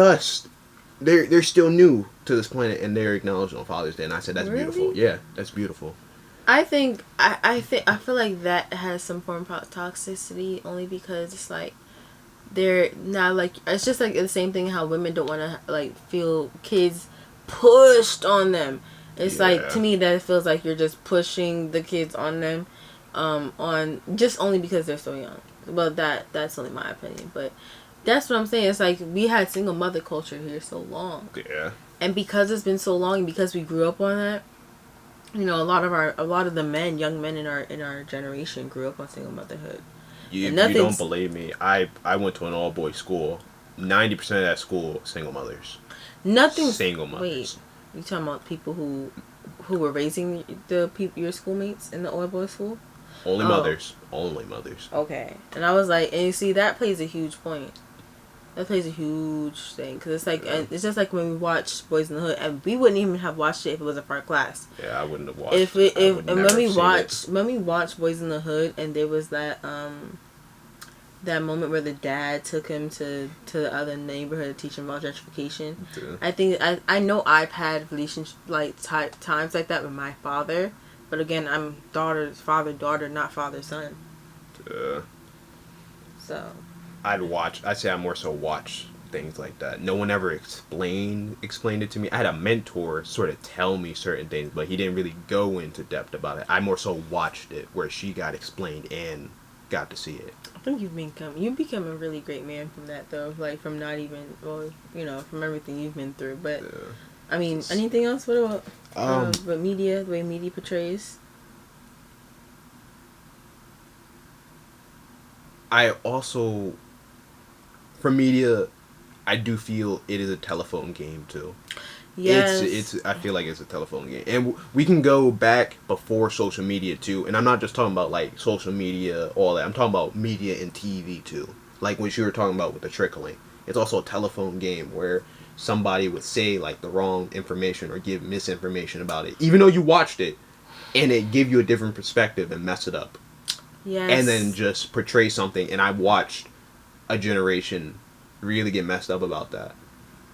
still new to this planet, and they're acknowledged on Father's Day. And I said, that's beautiful. Yeah, that's beautiful. I think I feel like that has some form of toxicity only because it's like they're not it's just like the same thing how women don't want to feel kids pushed on them. It's like to me that it feels like you're just pushing the kids on them, on just only because they're so young. Well, that's only my opinion, but that's what I'm saying. It's like we had single mother culture here so long. Yeah. And because it's been so long, and because we grew up on that, you know, a lot of the young men in our generation grew up on single motherhood. You don't believe me. I went to an all boys school. 90% of that school single mothers. Nothing. Single mothers. Wait, you talking about people who were raising the people, your schoolmates in the all boys school? Only mothers. Only mothers. Okay, and I was like, and you see, that plays a huge point. That plays a huge thing, because it's like, it's just like when we watch Boys in the Hood, and we wouldn't even have watched it if it wasn't for our class. Yeah, I wouldn't have watched it. When we watched Boys in the Hood, and there was that that moment where the dad took him to the other neighborhood to teach him about gentrification. Yeah. I think I know I've had relationship times like that with my father, but again, I'm father daughter, not father son. Yeah. So. I'd say I more so watch things like that. No one ever explained it to me. I had a mentor sort of tell me certain things, but he didn't really go into depth about it. I more so watched it where she got explained and got to see it. I think you've become a really great man from that, though. Like, from not even, well, you know, from everything you've been through. But yeah. I mean, anything else? What about what media, the way media portrays? I also, for media, I do feel it is a telephone game too. Yes. It's I feel like it's a telephone game. And we can go back before social media too. And I'm not just talking about like social media, all that. I'm talking about media and TV too. Like what you were talking about with the trickling. It's also a telephone game where somebody would say like the wrong information or give misinformation about it. Even though you watched it and it give you a different perspective and mess it up. Yes. And then just portray something. And I watched a generation really get messed up about that.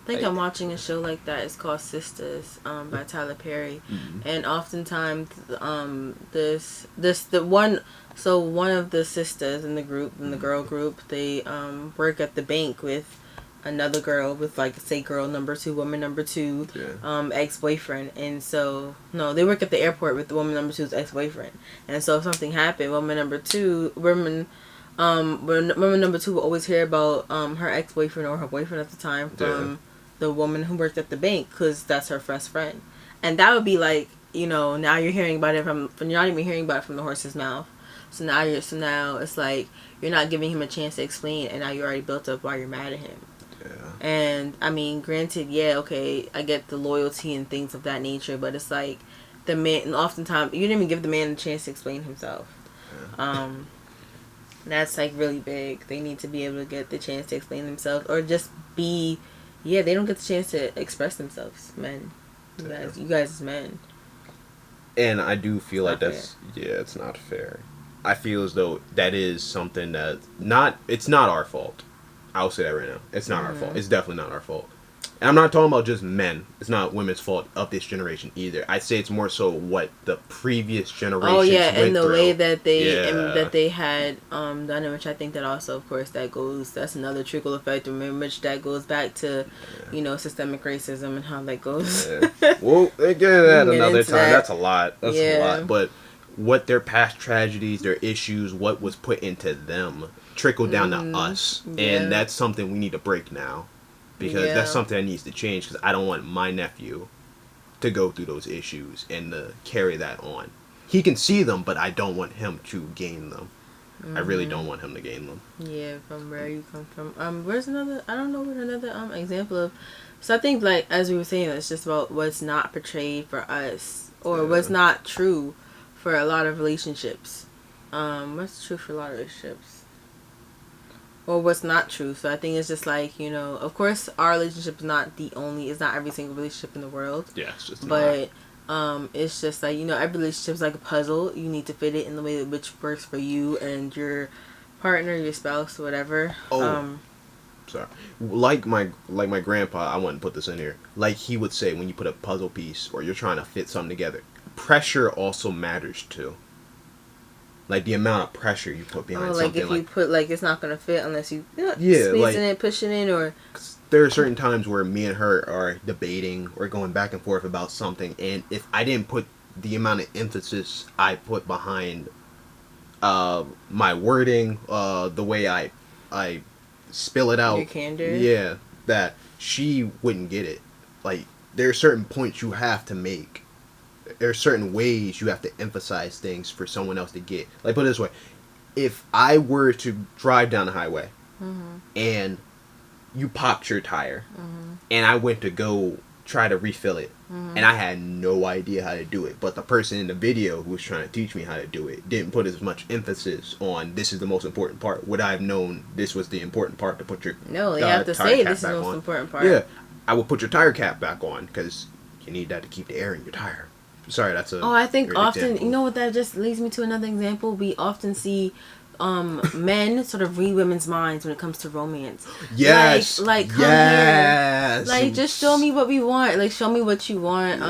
I think I'm watching a show like that. It's called Sisters by Tyler Perry. Mm-hmm. And oftentimes one of the sisters in the group, in the girl group, they work at the bank with another girl with, like, say, girl number 2, woman number 2, yeah. Ex-boyfriend. And so, no, they work at the airport with the woman number 2's ex-boyfriend. And so if something happened, woman number 2 will always hear about her ex-boyfriend or her boyfriend at the time from the woman who worked at the bank, because that's her best friend. And that would be like, you know, now you're hearing about it from you're not even hearing about it from the horse's mouth. So now it's like you're not giving him a chance to explain, and now you're already built up while you're mad at him. Yeah. And I mean, granted, yeah, okay, I get the loyalty and things of that nature, but it's like the man, and oftentimes you didn't even give the man a chance to explain himself. Yeah. That's like really big. They need to be able to get the chance to explain themselves, or just be, they don't get the chance to express themselves, men. You guys as men. And I do feel like it's not fair. I feel as though that is something that it's not our fault. I'll say that right now. It's not our fault. It's definitely not our fault. And I'm not talking about just men. It's not women's fault of this generation either. I'd say it's more so what the previous generations went through. And the way that they had done it, which I think that also, of course, that's another trickle effect, which that goes back to, you know, systemic racism and how that goes. Yeah. Well, again, that another time. That's a lot. That's a lot. But what their past tragedies, their issues, what was put into them trickled down to us. Yeah. And that's something we need to break now. Because that's something that needs to change, because I don't want my nephew to go through those issues and to carry that on. He can see them, but I don't want him to gain them. Mm-hmm. I really don't want him to gain them. Yeah, from where you come from. Where's another, I don't know what another example of. So I think, like, as we were saying, it's just about what's not portrayed for us, or what's not true for a lot of relationships. What's true for a lot of relationships? Or what's not true. So I think it's just like, you know, of course our relationship is not every single relationship in the world. Yeah, it's just but it's just like, you know, every relationship is like a puzzle. You need to fit it in the way that which works for you and your partner, your spouse, whatever. Sorry. Like my grandpa, I wouldn't put this in here. Like he would say, when you put a puzzle piece or you're trying to fit something together, pressure also matters too. Like the amount of pressure you put behind something. Like if you put, like, it's not going to fit unless you squeezing it, pushing it, or... There are certain times where me and her are debating or going back and forth about something, and if I didn't put the amount of emphasis I put behind my wording, the way I spill it out... Your candor? Yeah, that she wouldn't get it. Like, there are certain points you have to make there are certain ways you have to emphasize things for someone else to get. Like, put it this way. If I were to drive down the highway and you popped your tire and I went to go try to refill it and I had no idea how to do it, but the person in the video who was trying to teach me how to do it didn't put as much emphasis on this is the most important part, would I have known this was the important part to put your No, you have to say this is the most important part. Yeah, I would put your tire cap back on because you need that to keep the air in your tire. Sorry, that's a... Oh, I think often, example. You know what, that just leads me to another example. We often see men sort of read women's minds when it comes to romance. Yes. Like come here. Like, just show me what we want. Like, show me what you want.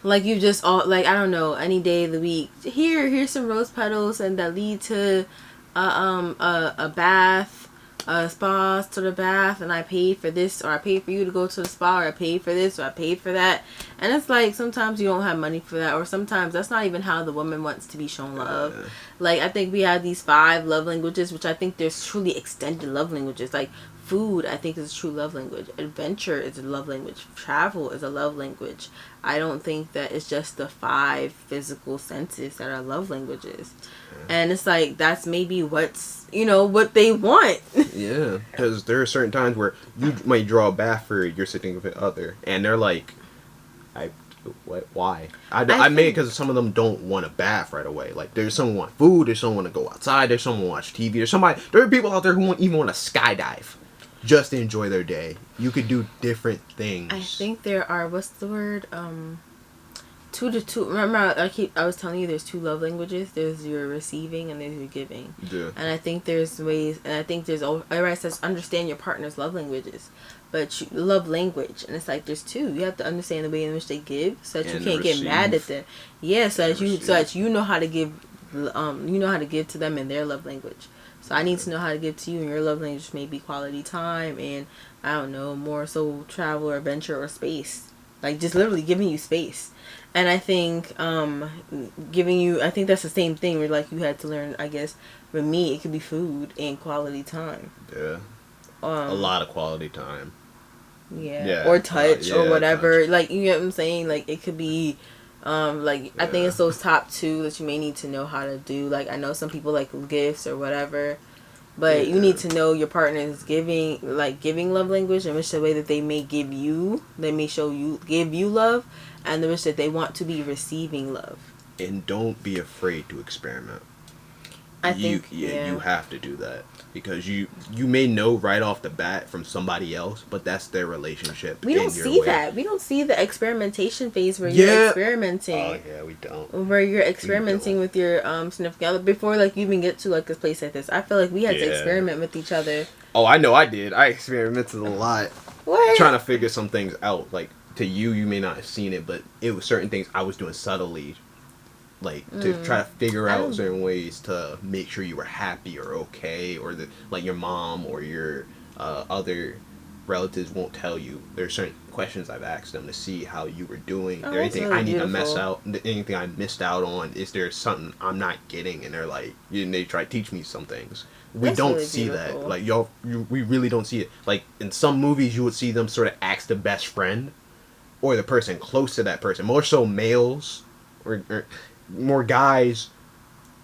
Like, you just all, like, I don't know, any day of the week. Here's some rose petals and that lead to a bath. A spa to the bath, and I paid for this, or I paid for you to go to the spa, or I paid for this, or I paid for that. And it's like, sometimes you don't have money for that, or sometimes that's not even how the woman wants to be shown love. Like, I think we have these 5 love languages, which I think there's truly extended love languages. Like, food, I think, is a true love language. Adventure is a love language. Travel is a love language. I don't think that it's just the 5 physical senses that are love languages. And it's like, that's maybe what's, what they want. Yeah, because there are certain times where you might draw a bath for your significant other, and they're like, why? I made it because some of them don't want a bath right away. Like, there's someone want food, there's someone want to go outside, there's someone watch TV, there are people out there who even want to skydive just to enjoy their day. You could do different things. I think there are, what's the word? 2 to 2. Remember, I was telling you there's 2 love languages. There's your receiving and there's your giving. Yeah. And I think there's ways, and I think everybody says understand your partner's love languages, but love language, and it's like there's 2. You have to understand the way in which they give, so that you can't get mad at them. Yeah, so that you know how to give, to them in their love language. So I need to know how to give to you, and your love language may be quality time, and I don't know, more so travel or adventure or space. Like, just literally giving you space. And I think I think that's the same thing where, like, you had to learn, I guess, for me, it could be food and quality time. Yeah. A lot of quality time. Yeah. Or touch or whatever. Touch. Like, you know what I'm saying? Like, it could be, I think it's those top 2 that you may need to know how to do. Like, I know some people like gifts or whatever. But you need to know your partner's giving love language, and which the way that they may give you, they may give you love, and the wish that they want to be receiving love. And don't be afraid to experiment. I think you have to do that, because you may know right off the bat from somebody else, but that's their relationship. We don't see that. We don't see the experimentation phase where you're experimenting. Oh yeah, we don't. Where you're experimenting with your significant other before, like, you even get to like a place like this. I feel like we had to experiment with each other. Oh, I know I did. I experimented a lot. What? Trying to figure some things out. Like, to you may not have seen it, but it was certain things I was doing subtly. Like, to try to figure out certain ways to make sure you were happy or okay, or that, like, your mom or your other relatives won't tell you. There's certain questions I've asked them to see how you were doing. Oh, anything really I need beautiful. anything I missed out on? Is there something I'm not getting? And they're like, they try to teach me some things. We don't really see beautiful. That. Like, we really don't see it. Like, in some movies, you would see them sort of ask the best friend or the person close to that person. More so males or more guys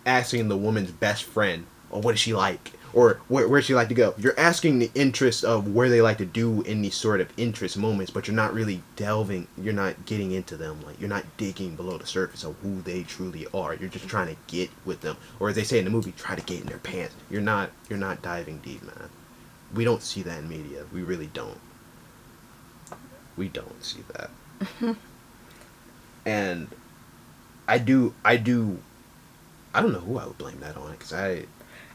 asking the woman's best friend, or what is she like, or where she like to go. You're asking the interest of where they like to do in these sort of interest moments, but you're not really you're not getting into them. Like, you're not digging below the surface of who they truly are. You're just trying to get with them, or as they say in the movie, try to get in their pants. You're not diving deep, man. We don't see that in media. We really don't. We don't see that. And I don't know who I would blame that on, because I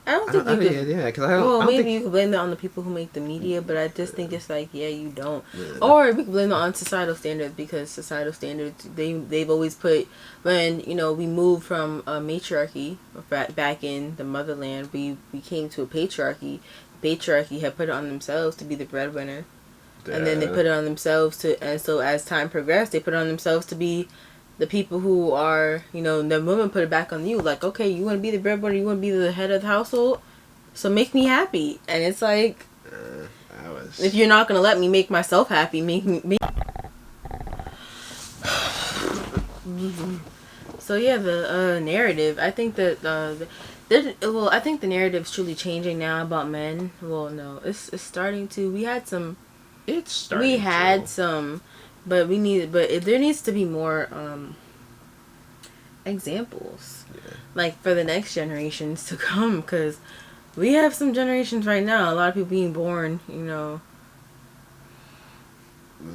don't think maybe you could blame that on the people who make the media, but I just think it's like, you don't. Yeah. Or we could blame it on societal standards, because societal standards, they've always put, when, we moved from a matriarchy back in the motherland, we came to a patriarchy. Patriarchy had put it on themselves to be the breadwinner. Yeah. And then they put it on themselves and so as time progressed, they put it on themselves to be the people who are, the women put it back on you. Like, okay, you want to be the breadwinner, you want to be the head of the household, so make me happy. And it's like, if you're not going to let me make myself happy, make me. So yeah, the narrative. I think that I think the narrative's truly changing now about men. Well, no, it's starting to. We had some. It's starting. We had some, but there needs to be more examples. Yeah. Like for the next generations to come, because we have some generations right now. A lot of people being born,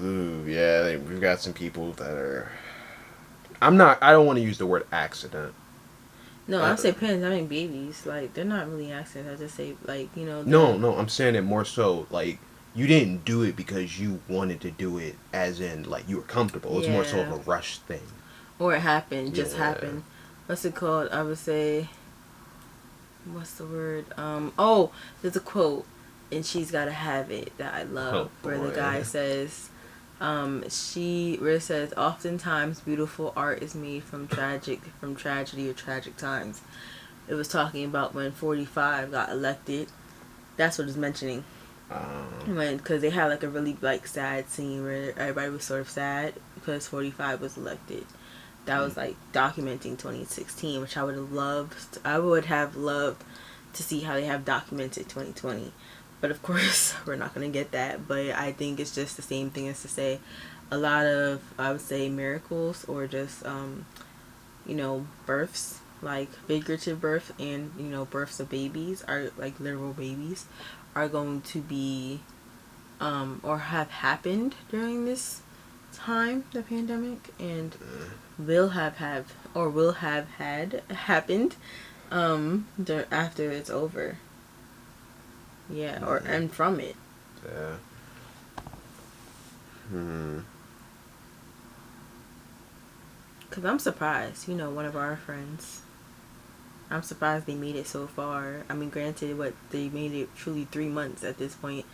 Ooh, yeah, we've got some people that are. I don't want to use the word accident. No, I say pandemic babies. Like, they're not really accidents. I just say, like, No, I'm saying it more so, like, you didn't do it because you wanted to do it, as in, like, you were comfortable. It's more so of a rush thing. Or it happened, just happened. What's it called? I would say, what's the word? There's a quote, and She's Gotta Have It, that I love, where the guy says, where it says, oftentimes beautiful art is made from tragedy or tragic times. It was talking about when 45 got elected. That's what it's mentioning. Because they had like a really like sad scene where everybody was sort of sad because 45 was elected. That was like documenting 2016, which I would have loved to see how they have documented 2020. But of course, we're not going to get that. But I think it's just the same thing as to say a lot of, I would say, miracles or just, births, like figurative birth and, births of babies are like literal babies are going to be or have happened during this time, the pandemic, and will have had happened after it's over. Yeah, and from it. Yeah. Because I'm surprised, one of our friends. I'm surprised they made it so far. I mean, granted, they made it truly 3 months at this point.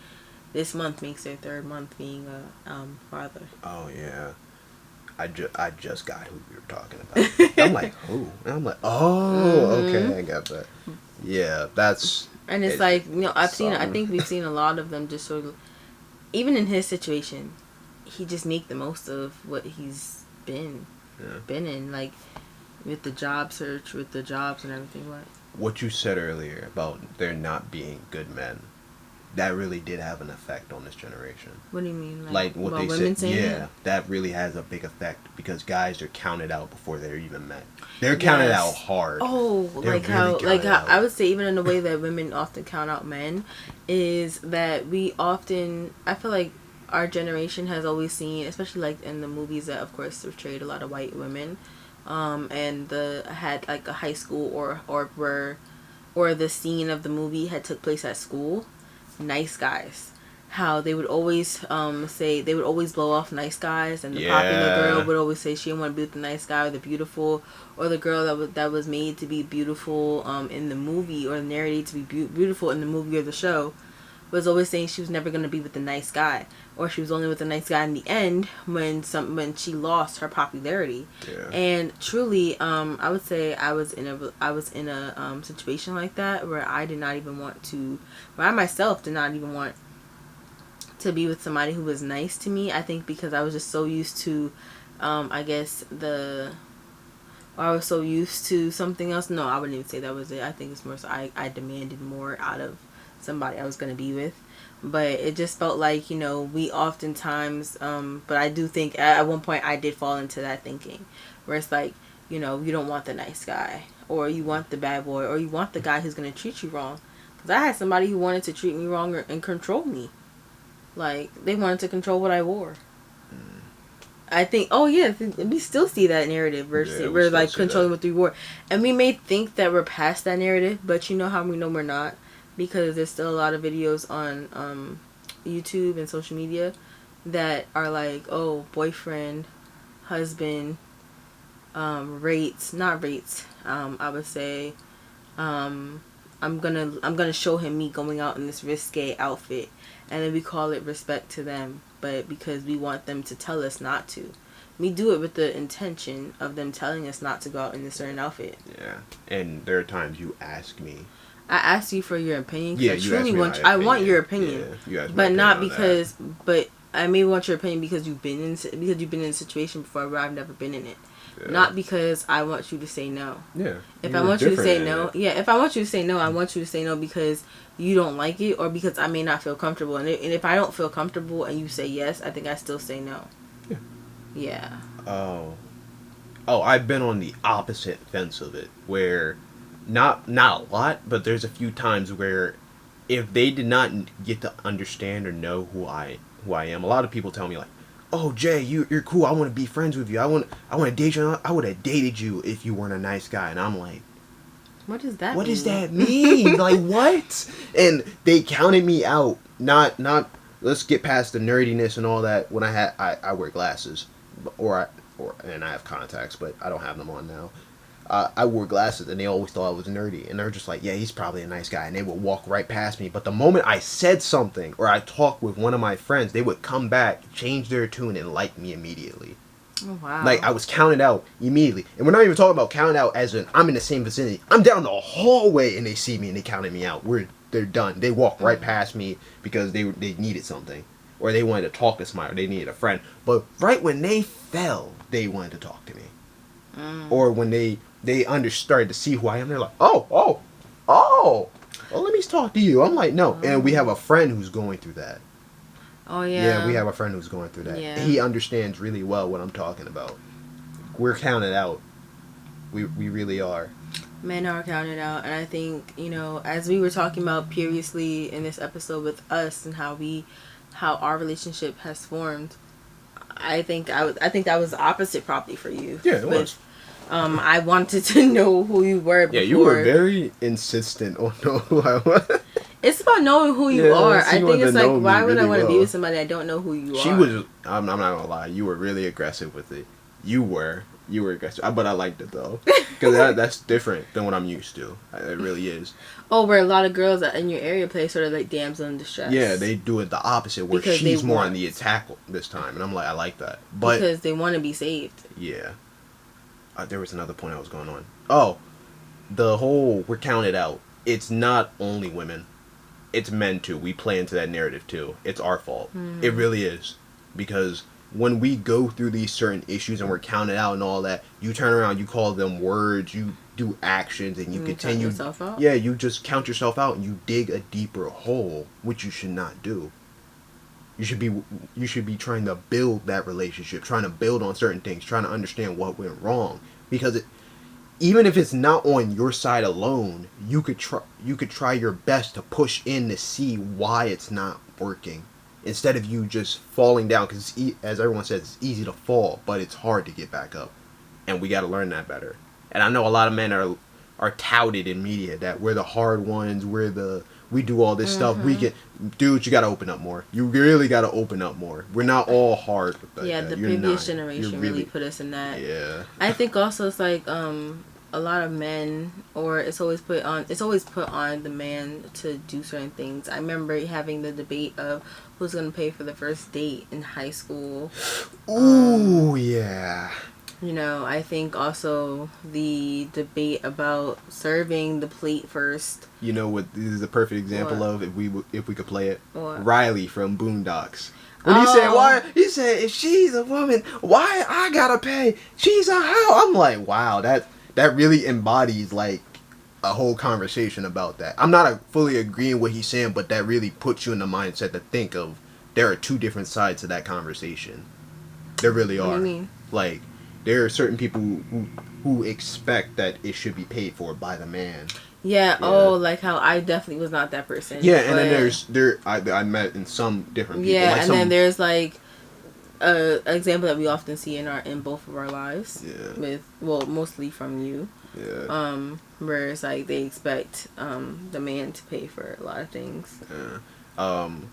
This month makes their 3rd month being a father. Oh, yeah. I just got who we were talking about. I'm like, who? And I'm like, okay, I got that. Yeah, that's... And it's like, I think we've seen a lot of them just sort of, even in his situation, he just make the most of what he's been in, like, with the job search, with the jobs and everything. What you said earlier about there not being good men, that really did have an effect on this generation. What do you mean? Like what they said, yeah, that really has a big effect because guys are counted out before they're even met. They're counted out hard. Oh, like how I would say, even in the way that women often count out men, is that I feel like our generation has always seen, especially like in the movies that of course portrayed a lot of white women, and had like a high school or the scene of the movie had took place at school. Nice guys, how they would always blow off nice guys, and the popular girl would always say she didn't want to be with the nice guy or the beautiful, or the girl that was made to be beautiful in the movie, or narrated to be beautiful in the movie or the show, was always saying she was never going to be with the nice guy, or she was only with the nice guy in the end when she lost her popularity. And truly, I would say I was in a situation like that where I myself did not even want to be with somebody who was nice to me. I think because I was just so used to, I was so used to something else. No, I wouldn't even say that was it. I think it's more so I demanded more out of somebody I was going to be with. But it just felt like, we oftentimes, but I do think at one point I did fall into that thinking where it's like, you don't want the nice guy, or you want the bad boy, or you want the guy who's going to treat you wrong. Because I had somebody who wanted to treat me wrong and control me. Like, they wanted to control what I wore. I think, we still see that narrative we're like controlling what we wore. And we may think that we're past that narrative, but you know how we know we're not? Because there's still a lot of videos on YouTube and social media that are like, boyfriend, husband, not rates. I would say, I'm gonna show him me going out in this risque outfit, and then we call it respect to them, but because we want them to tell us not to. We do it with the intention of them telling us not to go out in a certain outfit. Yeah, and there are times you ask me. I ask you for your opinion. Yeah, I want your opinion. Yeah, but not because. But I may want your opinion because you've been in a situation before where I've never been in it, not because I want you to say no. Yeah. If I want you to say no, if I want you to say no, I want you to say no because you don't like it or because I may not feel comfortable. And if I don't feel comfortable and you say yes, I think I still say no. Yeah. Yeah. I've been on the opposite fence of it, where not a lot, but there's a few times where if they did not get to understand or know who I am, a lot of people tell me like, "Oh, Jay, you're cool. I want to be friends with you. I want to date you. I would have dated you if you weren't a nice guy." And I'm like, what does that what mean? does that mean? Like, what? And they counted me out. Not let's get past the nerdiness and all that. When I wear glasses, and I have contacts, but I don't have them on now. I wore glasses, and they always thought I was nerdy, and they're just like, yeah, he's probably a nice guy, and they would walk right past me. But the moment I said something, or I talked with one of my friends, they would come back, change their tune, and like me immediately. Oh, wow. Like, I was counted out immediately. And we're not even talking about counted out as in I'm in the same vicinity. I'm down the hallway, and they see me, and they counted me out. They're done. They walk right past me because they needed something. Or they wanted to talk to somebody, or they needed a friend. But right when they fell, they wanted to talk to me. Or when they started to see who I am, they're like, oh, let me talk to you. I'm like, no. And we have a friend who's going through that. Oh, yeah. Yeah, we have a friend who's going through that. Yeah. He understands really well what I'm talking about. We're counted out. We really are. Men are counted out. And I think, as we were talking about previously in this episode with us and how our relationship has formed, I think that was the opposite probably for you. Yeah, it was. I wanted to know who you were before. Yeah, you were very insistent on knowing who I was. It's about knowing who you are. I think it's like, why would I want to be with somebody I don't know who you are? I'm not gonna lie, you were really aggressive with it. You were aggressive, but I liked it though, because that's different than what I'm used to. It really is. Oh, where a lot of girls in your area play sort of like damsel in distress. Yeah, they do it the opposite, where because she's more on the attack this time, and I'm like, I like that, but because they want to be saved. Yeah. There was another point I was going on. Oh, the whole we're counted out. It's not only women. It's men too. We play into that narrative too. It's our fault. Mm-hmm. It really is. Because when we go through these certain issues and we're counted out and all that, you turn around, you call them words, you do actions, and you continue. Count yourself out? Yeah, you just count yourself out and you dig a deeper hole, which you should not do. You should be trying to build that relationship, trying to build on certain things, trying to understand what went wrong. Because even if it's not on your side alone, you could try your best to push in to see why it's not working, instead of you just falling down. Because as everyone says, it's easy to fall, but it's hard to get back up, and we got to learn that better. And I know a lot of men are touted in media that we're the hard ones, we do all this stuff. Dudes, you got to open up more. You really got to open up more. We're not all hard. Like yeah, the previous generation really put us in that. Yeah. I think also it's like a lot of men, or it's always put on the man to do certain things. I remember having the debate of who's going to pay for the first date in high school. Ooh, yeah. I think also the debate about serving the plate first. You know what this is a perfect example of, if we could play it? What? Riley from Boondocks. When he said if she's a woman, why I gotta pay? She's a hoe. I'm like, wow, that really embodies like a whole conversation about that. I'm not fully agreeing what he's saying, but that really puts you in the mindset to think of there are two different sides to that conversation. There really are. What do you mean? Like, there are certain people who expect that it should be paid for by the man. Yeah. Like how I definitely was not that person. Yeah, and then I met in some different people. Yeah, like then there's like an example that we often see in both of our lives. Yeah. Mostly from you. Yeah. Where it's like they expect the man to pay for a lot of things. Yeah.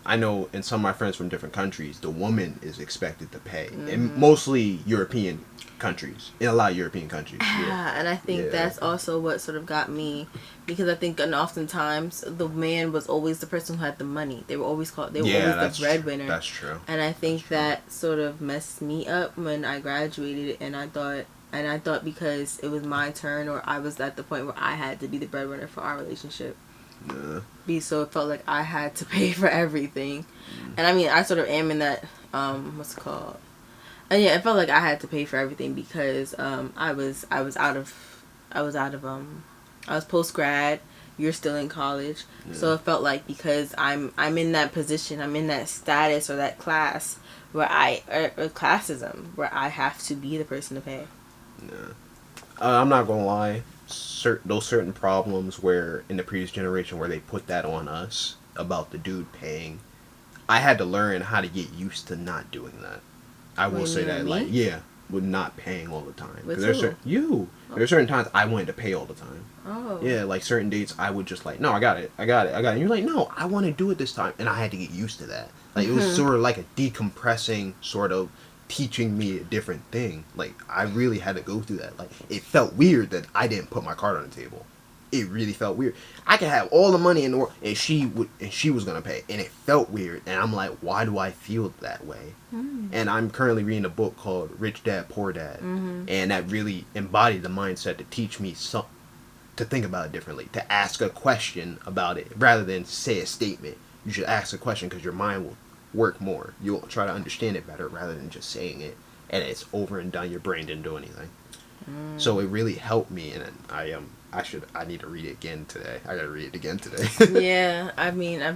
I know in some of my friends from different countries, the woman is expected to pay, and mostly European countries, in a lot of European countries. Yeah, and I think that's also what sort of got me, because I think oftentimes the man was always the person who had the money. They were always always the breadwinner. That's true. And I think that sort of messed me up when I graduated, and I thought because it was my turn, or I was at the point where I had to be the breadwinner for our relationship. Yeah. So it felt like I had to pay for everything. And I mean, I sort of am in that, what's it called? And yeah, it felt like I had to pay for everything because I was post grad. You're still in college, so it felt like because I'm in that position, I'm in that status or that class where classism where I have to be the person to pay. Yeah. I'm not gonna lie. Those certain problems where in the previous generation where they put that on us about the dude paying, I had to learn how to get used to not doing that. I will say that, me? with not paying all the time. With there's who? There's certain times I wanted to pay all the time. Oh. Yeah, like certain dates I would just like, no, I got it. And you're like, no, I want to do it this time, and I had to get used to that. Like it was sort of like a decompressing sort of teaching me a different thing. Like I really had to go through that. Like it felt weird that I didn't put my card on the table. It really felt weird. I could have all the money in the world, and she was gonna pay, and it felt weird. And I'm like, why do I feel that way? And I'm currently reading a book called Rich Dad Poor Dad, and that really embodied the mindset to teach me to think about it differently, to ask a question about it rather than say a statement. You should ask a question because your mind will work more. You'll try to understand it better rather than just saying it, and it's over and done. Your brain didn't do anything. So it really helped me, and I need to read it again today. I gotta read it again today. Yeah, I mean, I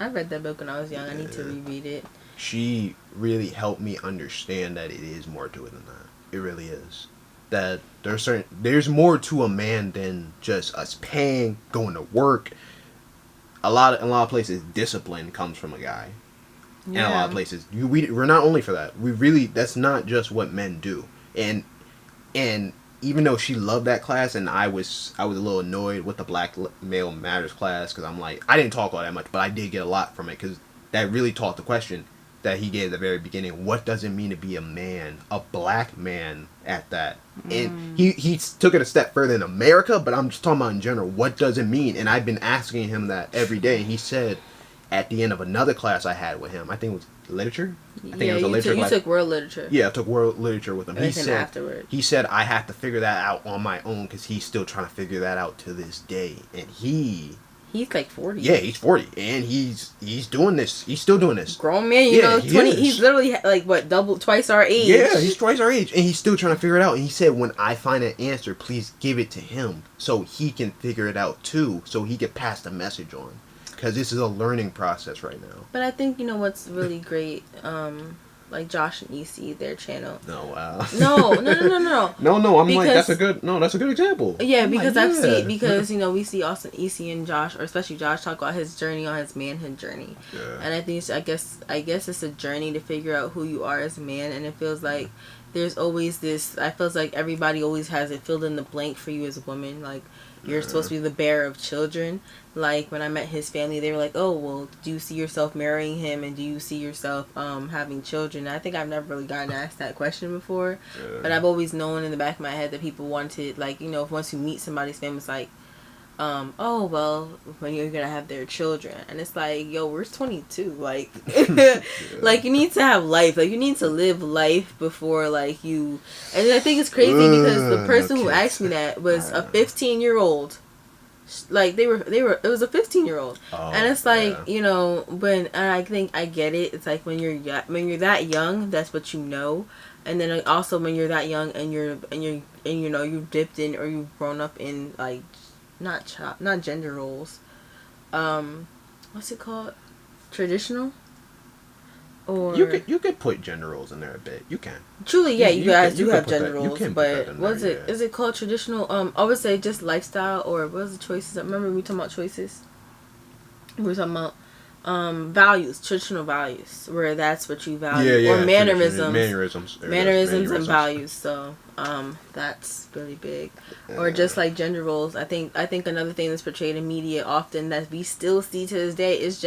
read that book when I was young. I need to reread it. She really helped me understand that it is more to it than that. It really is. That there's more to a man than just us paying, going to work. In a lot of places, discipline comes from a guy. Yeah. And a lot of places, we're not only for that. That's not just what men do. And even though she loved that class, and I was a little annoyed with the Black Male Matters class, because I'm like, I didn't talk all that much, but I did get a lot from it, because that really taught the question that he gave at the very beginning. What does it mean to be a man, a black man at that? And he took it a step further in America, but I'm just talking about in general. What does it mean? And I've been asking him that every day, and he said at the end of another class I had with him, I think it was literature. I think it was a literature class. You took world literature. Yeah, I took world literature with him. Afterward. He said I have to figure that out on my own because he's still trying to figure that out to this day. And he's like 40. Yeah, he's 40, and he's doing this. He's still doing this. Grown man, you know, 20. He's literally like twice our age. Yeah, he's twice our age, and he's still trying to figure it out. And he said, when I find an answer, please give it to him so he can figure it out too, so he can pass the message on. Because this is a learning process right now. But I think, you know, what's really great, like Josh and EC, their channel. Oh, wow. No. No, I'm like, that's a good example. Yeah, because you know, we see Austin, EC, and Josh, or especially Josh, talk about his journey on his manhood journey. Yeah. And I think, I guess it's a journey to figure out who you are as a man, and it feels like there's always this, I feels like everybody always has it filled in the blank for you as a woman, like, you're supposed to be the bearer of children. Like, when I met his family, they were like, oh, well, do you see yourself marrying him, and do you see yourself having children? And I think I've never really gotten asked that question before. Yeah. But I've always known in the back of my head that people wanted, like, you know, once you meet somebody's family, it's like, oh, well, when you're going to have their children. And it's like, yo, we're 22. Like, like, you need to have life. Like, you need to live life before, like, you... And I think it's crazy because the person who asked me that was a 15-year-old. Like, it was a 15-year-old. Oh, and it's like, you know, and I think I get it. It's like when you're that young, that's what you know. And then also when you're that young and you know, you've dipped in or you've grown up in, like, not gender roles. What's it called? Traditional? Or you could put gender roles in there a bit. You can. Truly, yeah, you guys do have gender roles, but is it called traditional? I would say just lifestyle, or what was the choices? I remember we were talking about choices. We were talking about values, traditional values, where that's what you value, or mannerisms and values. So that's really big. Or just like gender roles. I think another thing that's portrayed in media often that we still see to this day is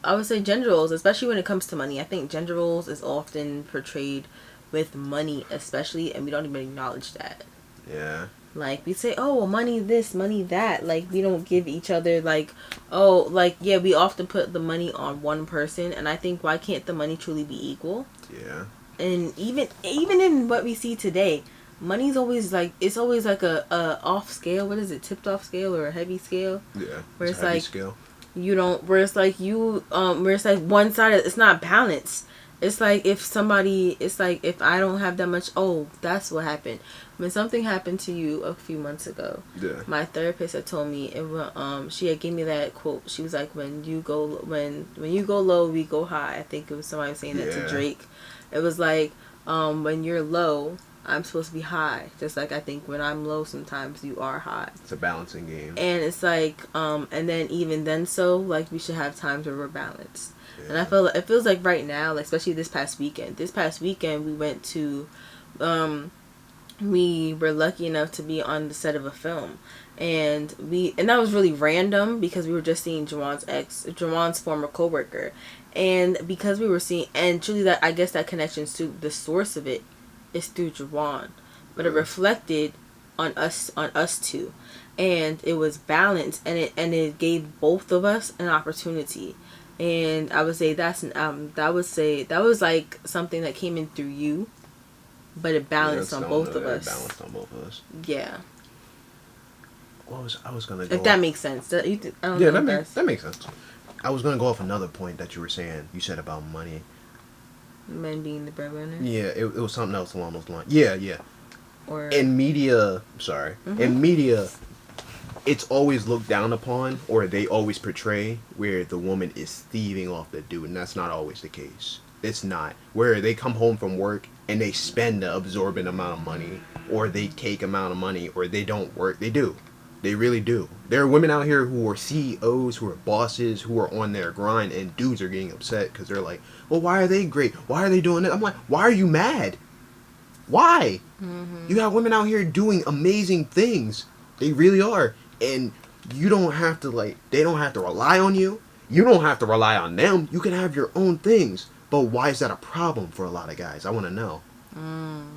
I would say gender roles, especially when it comes to money. I think gender roles is often portrayed with money, especially, and we don't even acknowledge that. Yeah. Like, we say, oh, well, money this, money that. Like, we don't give each other, like, oh, like, yeah, we often put the money on one person, and I think, why can't the money truly be equal? Yeah. And even in what we see today, money's always, like, it's always, like, a off scale. What is it? Tipped off scale or a heavy scale? Yeah. Where it's like, scale. You don't, where it's like where it's like one side, it's not balanced. It's like if I don't have that much, oh, that's what happened. When something happened to you a few months ago, my therapist had told me, she had gave me that quote. She was like, when you go low, we go high. I think it was somebody saying that to Drake. It was like, when you're low, I'm supposed to be high. Just like I think when I'm low, sometimes you are high. It's a balancing game. And it's like, and then even then, so like we should have times where we're balanced. Yeah. And I feel it feels like right now, like especially this past weekend. This past weekend, we went to, we were lucky enough to be on the set of a film, and that was really random because we were just seeing Jawan's former coworker, and because we were seeing, and truly that I guess that connection to the source of it is through Jawan, but it reflected on us two, and it was balanced, and it gave both of us an opportunity. And I would say that was like something that came in through you, but it balanced on both of us. Balanced on both of us. Yeah. I was gonna go. If that makes sense. That makes sense. I was gonna go off another point that you were saying. You said about money. Men being the breadwinner. Yeah, it was something else along those lines. Yeah. Or in media, in media, it's always looked down upon, or they always portray where the woman is thieving off the dude, and that's not always the case. It's not. Where they come home from work and they spend an absorbent amount of money, or they take amount of money, or they don't work. They do. They really do. There are women out here who are CEOs, who are bosses, who are on their grind, and dudes are getting upset because they're like, well, why are they great? Why are they doing it? I'm like, why are you mad? Why? Mm-hmm. You got women out here doing amazing things. They really are. And you don't have to, they don't have to rely on you. You don't have to rely on them. You can have your own things. But why is that a problem for a lot of guys? I want to know.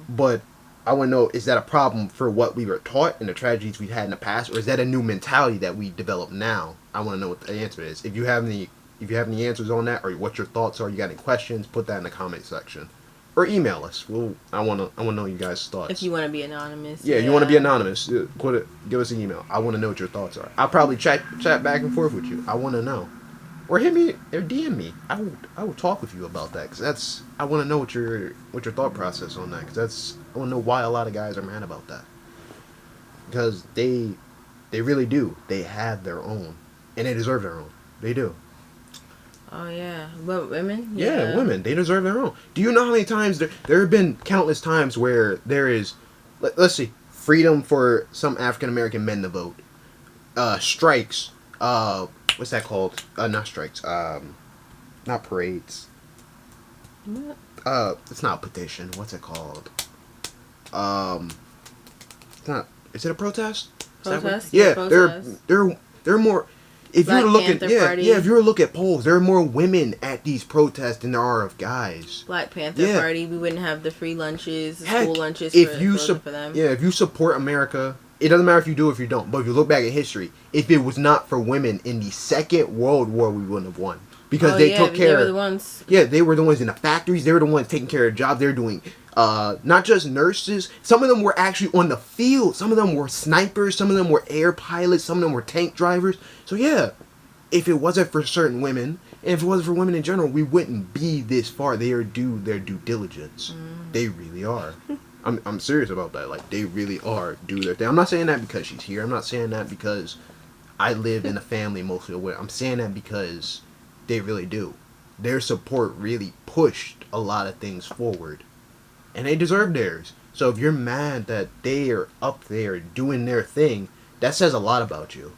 But I want to know, is that a problem for what we were taught and the tragedies we had in the past? Or is that a new mentality that we develop now? I want to know what the answer is. If you have any answers on that, or what your thoughts are, you got any questions, put that in the comment section. Or email us. I want to know you guys' thoughts. If you want to be anonymous. Yeah, you want to be anonymous. Give us an email. I want to know what your thoughts are. I'll probably chat back and forth with you. I want to know. Or hit me or DM me. I will talk with you about that, because I want to know what your thought process on that, because I want to know why a lot of guys are mad about that. Because they really do. They have their own, and they deserve their own. They do. Oh, yeah. But women? Yeah, women. They deserve their own. Do you know how many times there have been countless times where there is, let's see, freedom for some African American men to vote, strikes, what's that called? Not strikes, not parades. What? It's not a petition. What's it called? It's not. Is it a protest? Protest? Yeah, protest. They're more. If Black you're looking, Party. if you were to look at polls, there are more women at these protests than there are of guys. Black Panther Party, we wouldn't have the free lunches, school lunches for them. Yeah, if you support America, it doesn't matter if you do or if you don't. But if you look back at history, if it was not for women in the Second World War, we wouldn't have won. Because they took care. They were the ones. Yeah, they were the ones in the factories. They were the ones taking care of jobs. They were doing, not just nurses. Some of them were actually on the field. Some of them were snipers. Some of them were air pilots. Some of them were tank drivers. So yeah. If it wasn't for certain women, and if it wasn't for women in general, we wouldn't be this far. They are due their due diligence. They really are. I'm serious about that. Like, they really are due their thing. I'm not saying that because she's here. I'm not saying that because I lived in a family mostly aware. I'm saying that because they really do. Their support really pushed a lot of things forward. And they deserve theirs. So if you're mad that they are up there doing their thing, that says a lot about you.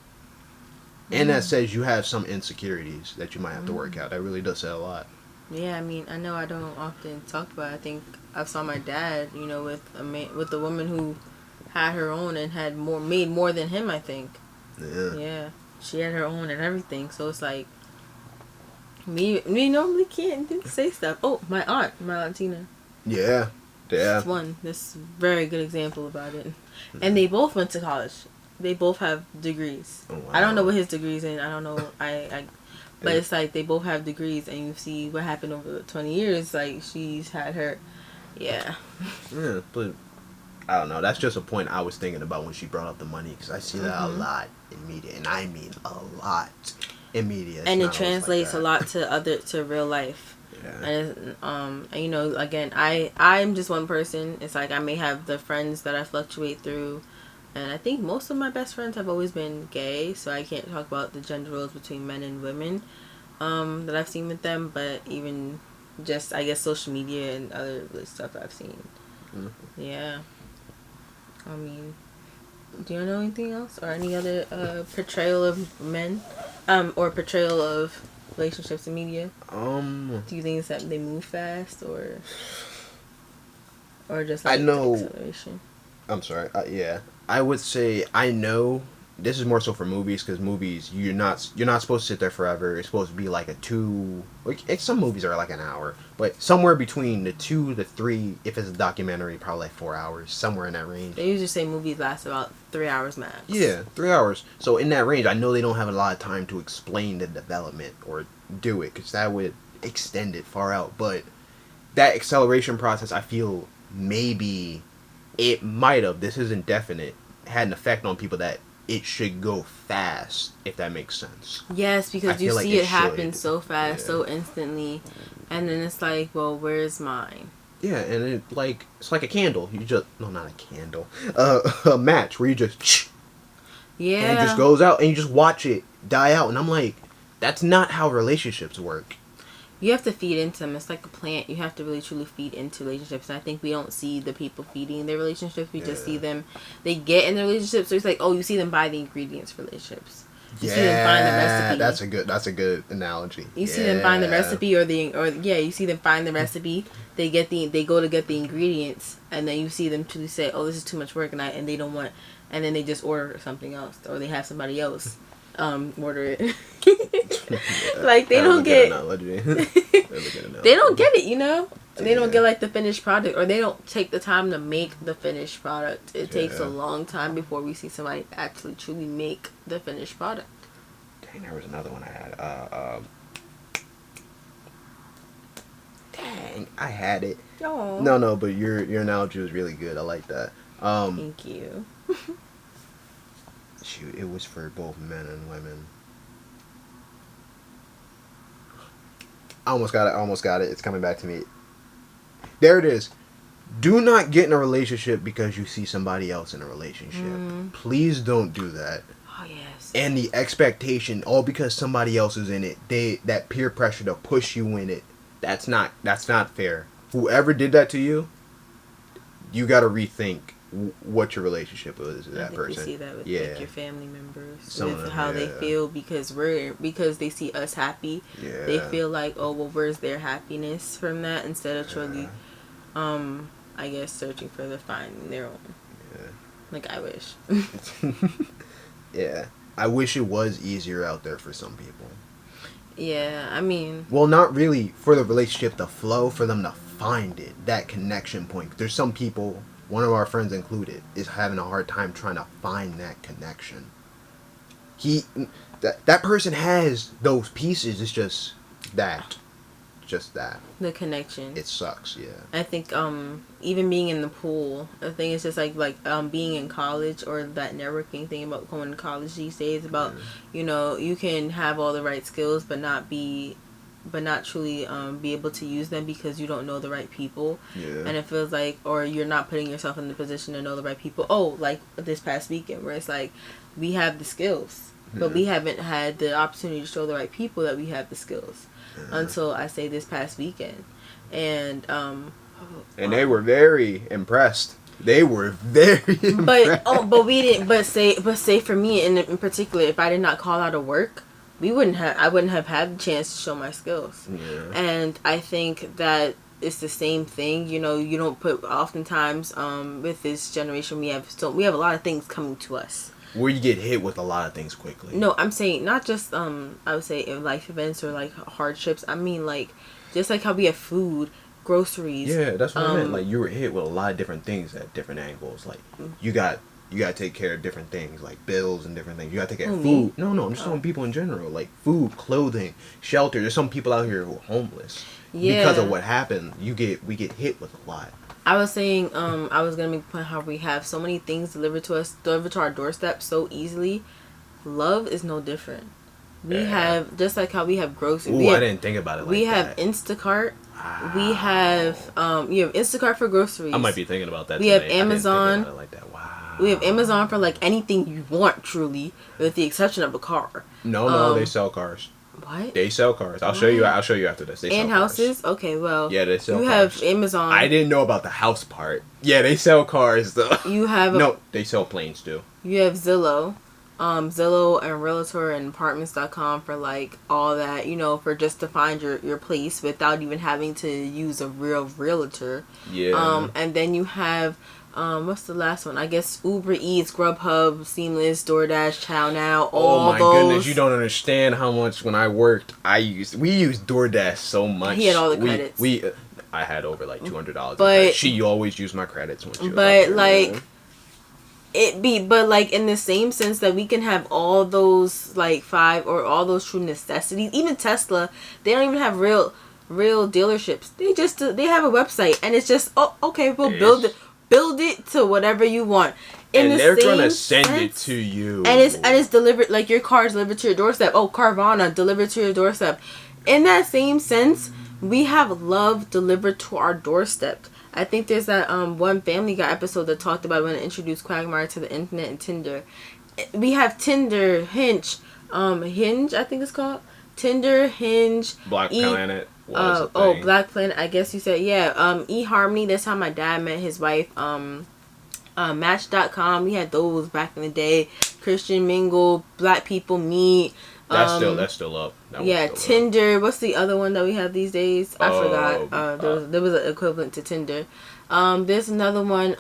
And that says you have some insecurities that you might have to work out. That really does say a lot. Yeah, I mean, I know I don't often talk about it. I think I saw my dad, with a woman who had her own and made more than him, I think. Yeah. Yeah. She had her own and everything. So it's like, me normally can't say stuff. Oh, my aunt Tina. Yeah. Yeah. This very good example about it. And they both went to college. They both have degrees. Oh, wow. I don't know what his degree's in. I don't know. But it's like they both have degrees, and you see what happened over 20 years. Like, she's had her, yeah. Yeah, but I don't know. That's just a point I was thinking about when she brought up the money, because I see that a lot in media, and I mean a lot in media. And it translates a lot to real life. Yeah. And you know, again, I'm just one person. It's like I may have the friends that I fluctuate through, and I think most of my best friends have always been gay, so I can't talk about the gender roles between men and women that I've seen with them, but even just, I guess, social media and other stuff I've seen. Mm-hmm. Yeah. I mean, do you know anything else? Or any other portrayal of men? Or portrayal of relationships in media? Do you think it's that they move fast, or just like I know, the acceleration? I'm sorry. Yeah, I would say I know. This is more so for movies, because movies you're not supposed to sit there forever. It's supposed to be like some movies are like an hour, but somewhere between the 2 to 3. If it's a documentary, probably like 4 hours, somewhere in that range. They usually say movies last about 3 hours max. Yeah, 3 hours. So in that range, I know they don't have a lot of time to explain the development or do it, because that would extend it far out. But that acceleration process, I feel maybe it might have. This isn't definite. Had an effect on people that it should go fast, if that makes sense. Yes, because you see it happen so fast, so instantly, and then it's like, well, where's mine? Yeah, and it's like a candle. You just not a candle, a match where you just and it just goes out, and you just watch it die out. And I'm like, that's not how relationships work. You have to feed into them. It's like a plant. You have to really truly feed into relationships. And I think we don't see the people feeding their relationships. We just see them. They get in the relationships. So it's like, oh, you see them buy the ingredients for relationships. You see them find the recipe. That's a good analogy. You see them find the recipe, you see them find the recipe. They go to get the ingredients, and then you see them truly say, oh, this is too much work, and they don't want, and then they just order something else, or they have somebody else order it. Like they don't get they don't get it, you know. They don't get like the finished product, or they don't take the time to make the finished product. It takes a long time before we see somebody actually truly make the finished product. Dang, there was another one I had. Dang, I had it. Oh. No, but your analogy was really good. I like that. Thank you. Shoot, it was for both men and women. I almost got it. It's coming back to me. There it is. Do not get in a relationship because you see somebody else in a relationship. Please don't do that. Oh, yes. And the expectation, all because somebody else is in it, that peer pressure to push you in it, that's not fair. Whoever did that to you, you got to rethink what your relationship is with that person. You see that with like your family members, with how they feel because they see us happy. Yeah. They feel like, oh well, where's their happiness from that, instead of truly, I guess, searching for finding their own. Yeah. Like I wish. Yeah, I wish it was easier out there for some people. Yeah, I mean. Well, not really for the relationship to flow, for them to find it, that connection point. There's some people. One of our friends included is having a hard time trying to find that connection. That person has those pieces. It's just that. The connection. It sucks, yeah. I think even being in the pool, the thing is just like being in college, or that networking thing about going to college these days, about you know, you can have all the right skills but not truly be able to use them because you don't know the right people. Yeah. And it feels like, or you're not putting yourself in the position to know the right people. Oh, like this past weekend where it's like we have the skills, but we haven't had the opportunity to show the right people that we have the skills until I say this past weekend. And they were very impressed. They were very impressed. But we didn't. But say for me in particular, if I did not call out of work, I wouldn't have had the chance to show my skills. Yeah. And I think that it's the same thing. You know, you don't put, oftentimes with this generation we have a lot of things coming to us. Where you get hit with a lot of things quickly. No, I'm saying not just I would say in life events or like hardships. I mean like just like how we have food, groceries. Yeah, that's what I meant. Like you were hit with a lot of different things at different angles. Like you got to take care of different things, like bills and different things. You got to take care of food. No, I'm just talking people in general. Like food, clothing, shelter. There's some people out here who are homeless. Yeah. Because of what happened, we get hit with a lot. I was saying, I was going to make a point how we have so many things delivered to our doorstep so easily. Love is no different. We have, just like how we have groceries. Ooh, I didn't think about it like that. We have Instacart. Wow. We have, you have Instacart for groceries. I might be thinking about that We have Amazon. I didn't think about it like that. Wow. We have Amazon for, like, anything you want, truly, with the exception of a car. No, they sell cars. What? They sell cars. I'll show you after this. They sell and houses? Cars. Okay, well. Yeah, they sell cars. You have Amazon. I didn't know about the house part. Yeah, they sell cars, though. You have... No, they sell planes, too. You have Zillow. Zillow and Realtor and Apartments.com for, like, all that, you know, for just to find your place without even having to use a real realtor. Yeah. And then you have, what's the last one? I guess Uber Eats, Grubhub, Seamless, DoorDash, ChowNow, all those. Oh, my goodness. You don't understand how much when I worked, we used DoorDash so much. He had all the credits. I had over, like, $200. But she always used my credits when she was But, like... But like in the same sense that we can have all those like 5 or all those true necessities. Even Tesla, they don't even have real dealerships. They have a website and it's just okay, we'll build it to whatever you want. And they're gonna send it to you. And it's delivered, like your car's delivered to your doorstep. Oh, Carvana delivered to your doorstep. In that same sense, we have love delivered to our doorstep. I think there's that one Family Guy episode that talked about when it introduced Quagmire to the internet and Tinder. We have Tinder, Hinge, I think it's called. Tinder, Hinge, Black Planet. Black Planet. I guess you said eHarmony. That's how my dad met his wife. Match.com. We had those back in the day. Christian Mingle, Black People Meet. That's still up. Tinder. What's the other one that we have these days? I forgot. There was an equivalent to Tinder. There's another one.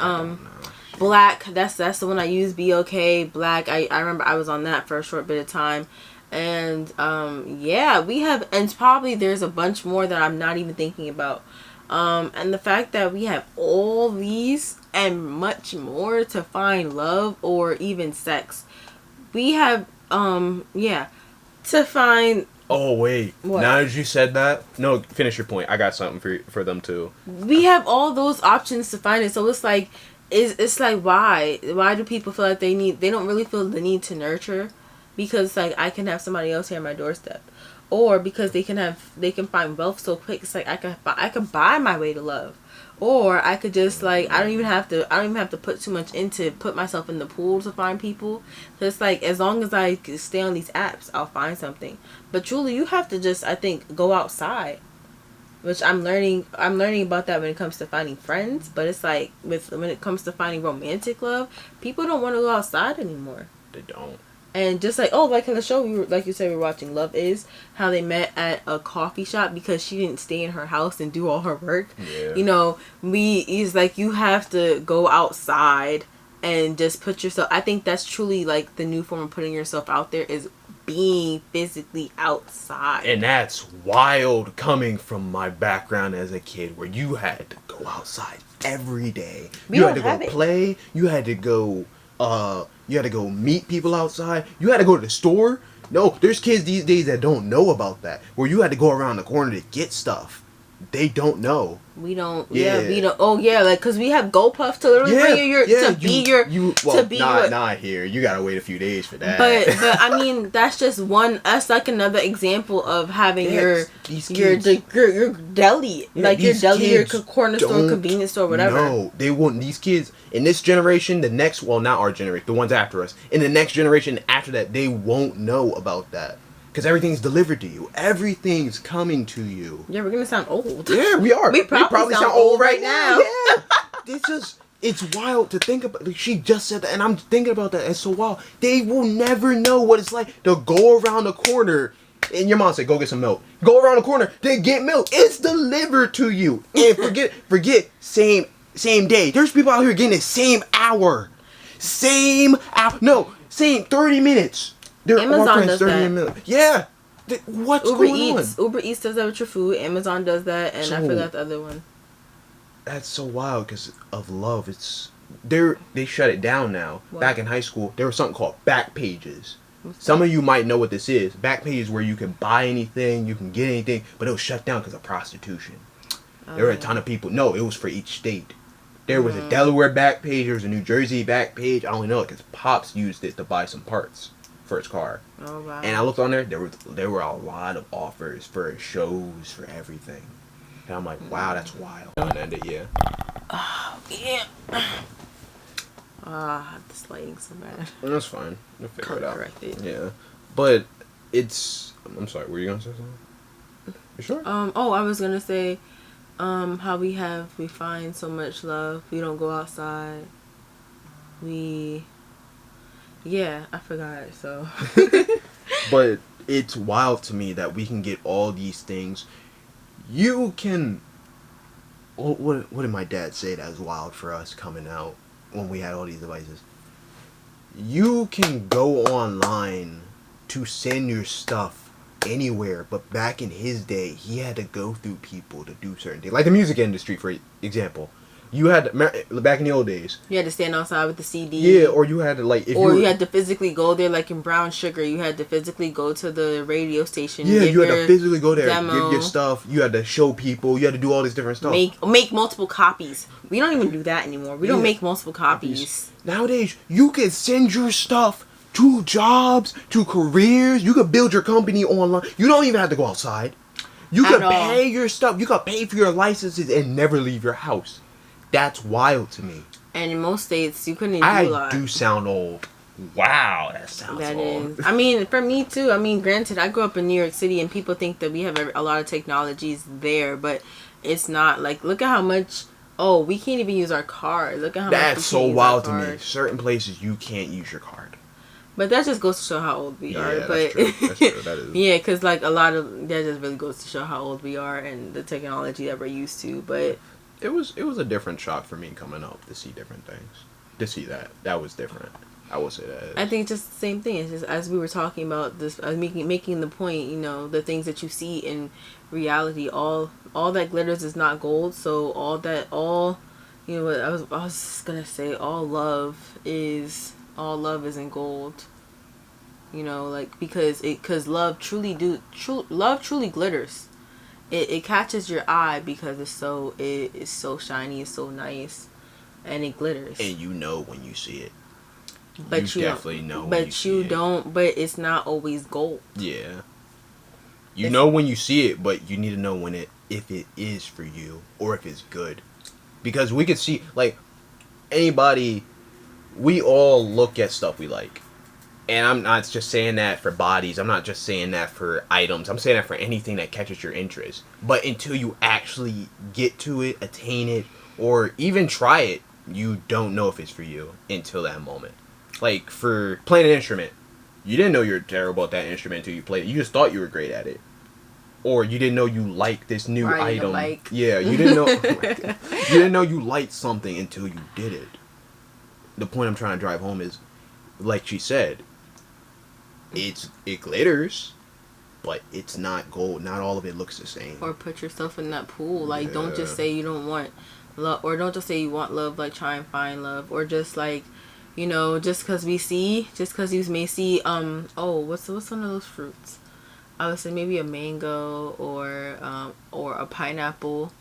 Black. That's the one I use. BOK. Black. I remember I was on that for a short bit of time. And we have, and probably there's a bunch more that I'm not even thinking about. And the fact that we have all these and much more to find love or even sex. We have to find... Oh, wait. What? Now that you said that... No, finish your point. I got something for them, too. We have all those options to find it. So it's like... It's like, why? Why do people feel like they don't really feel the need to nurture? Because, like, I can have somebody else here at my doorstep. Or because they can find wealth so quick. It's like, I could buy my way to love. Or I could just, like, I don't even have to put too much into put myself in the pool to find people. So it's like, as long as I stay on these apps, I'll find something. But truly, you have to just, I think, go outside. Which I'm learning about that when it comes to finding friends. But it's like, when it comes to finding romantic love, people don't want to go outside anymore. They don't. And just like, like in the show, like you said, we were watching Love Is, how they met at a coffee shop because she didn't stay in her house and do all her work. Yeah. You know, he's like, you have to go outside and just put yourself, I think that's truly like the new form of putting yourself out there is being physically outside. And that's wild coming from my background as a kid where you had to go outside every day. You had to go play. You had to go... you had to go meet people outside. You had to go to the store. No, there's kids these days that don't know about that. Where you had to go around the corner to get stuff. They don't know. We don't. Yeah, we don't. Oh yeah, like because we have GoPuff to literally bring your not here. You gotta wait a few days for that. But I mean that's just one. That's like another example of having your deli, like your deli, your corner store, convenience store, whatever. No, they won't. These kids in this generation, not our generation, the ones after us, in the next generation after that, they won't know about that. Because everything's delivered to you. Everything's coming to you. Yeah, we're going to sound old. Yeah, we are. We probably sound old right now. Yeah. It's wild to think about. Like, she just said that, and I'm thinking about that. It's so wild. They will never know what it's like to go around the corner. And your mom said, go get some milk. Go around the corner to get milk. It's delivered to you. And forget same day. There's people out here getting the same hour. Same 30 minutes. Amazon does that. Yeah. What's going on? Uber Eats does that with your food. Amazon does that, and I forgot the other one. That's so wild because of love. They shut it down now. What? Back in high school, there was something called back pages. Some of you might know what this is. Back pages where you can buy anything, you can get anything, but it was shut down because of prostitution. There were a ton of people. No, it was for each state. There was a Delaware back page. There was a New Jersey back page. I only know it because Pops used it to buy some parts first car. Oh wow! And I looked on there. There were a lot of offers for shows, for everything. And I'm like, wow, that's wild. And then yeah. Oh yeah. This lighting so bad. That's fine. We'll figure it out. Corrected. Yeah, but it's. I'm sorry. Were you gonna say something? You sure? Oh, I was gonna say, how we find so much love. We don't go outside. Yeah, I forgot. So. But it's wild to me that we can get all these things. You can. What did my dad say that was wild for us coming out when we had all these devices? You can go online to send your stuff anywhere, but back in his day, he had to go through people to do certain things. Like the music industry, for example. You had back in the old days. You had to stand outside with the CD. Yeah, or you had to you had to physically go there, like in Brown Sugar. You had to physically go to the radio station. Yeah, you had to physically go there, demo. give your stuff. You had to show people. You had to do all this different stuff. Make multiple copies. We don't even do that anymore. We don't make multiple copies. Nowadays, you can send your stuff to jobs, to careers. You could build your company online. You don't even have to go outside. You could pay your stuff. You could pay for your licenses and never leave your house. That's wild to me. And in most states, you couldn't even do a lot. I do sound old. Wow, that sounds old. That is. I mean, for me too. I mean, granted, I grew up in New York City, and people think that we have a lot of technologies there, but it's not. Like, look at how much. Oh, we can't even use our card. Look at how much. That's so wild to me. Certain places you can't use your card. But that just goes to show how old we are. But that's true. That's true. That is. Yeah, because like a lot of that just really goes to show how old we are and the technology that we're used to. But. It was a different shock for me coming up to see different things. To see that was different. I will say that. I think just the same thing. It's just as we were talking about this, making the point. You know, the things that you see in reality, all that glitters is not gold. So you know, I was just gonna say, all love isn't gold. You know, like because love truly glitters. It catches your eye because it's so shiny, it's so nice, and it glitters. And you know when you see it. But you definitely know. But you don't. But it's not always gold. Yeah. You know when you see it, but you need to know if it is for you or if it's good, because we could see like anybody. We all look at stuff we like. And I'm not just saying that for bodies. I'm not just saying that for items. I'm saying that for anything that catches your interest. But until you actually get to it, attain it, or even try it, you don't know if it's for you until that moment. Like, for playing an instrument. You didn't know you were terrible at that instrument until you played it. You just thought you were great at it. Or you didn't know you liked this new item. Yeah, you didn't know. You didn't know you liked something until you did it. The point I'm trying to drive home is, like she said, it glitters, but it's not gold. Not all of it looks the same. Or put yourself in that pool. Like, don't just say you don't want love, or don't just say you want love. Like, try and find love, or just like, you know, just because you may see what's one of those fruits? I would say maybe a mango or a pineapple.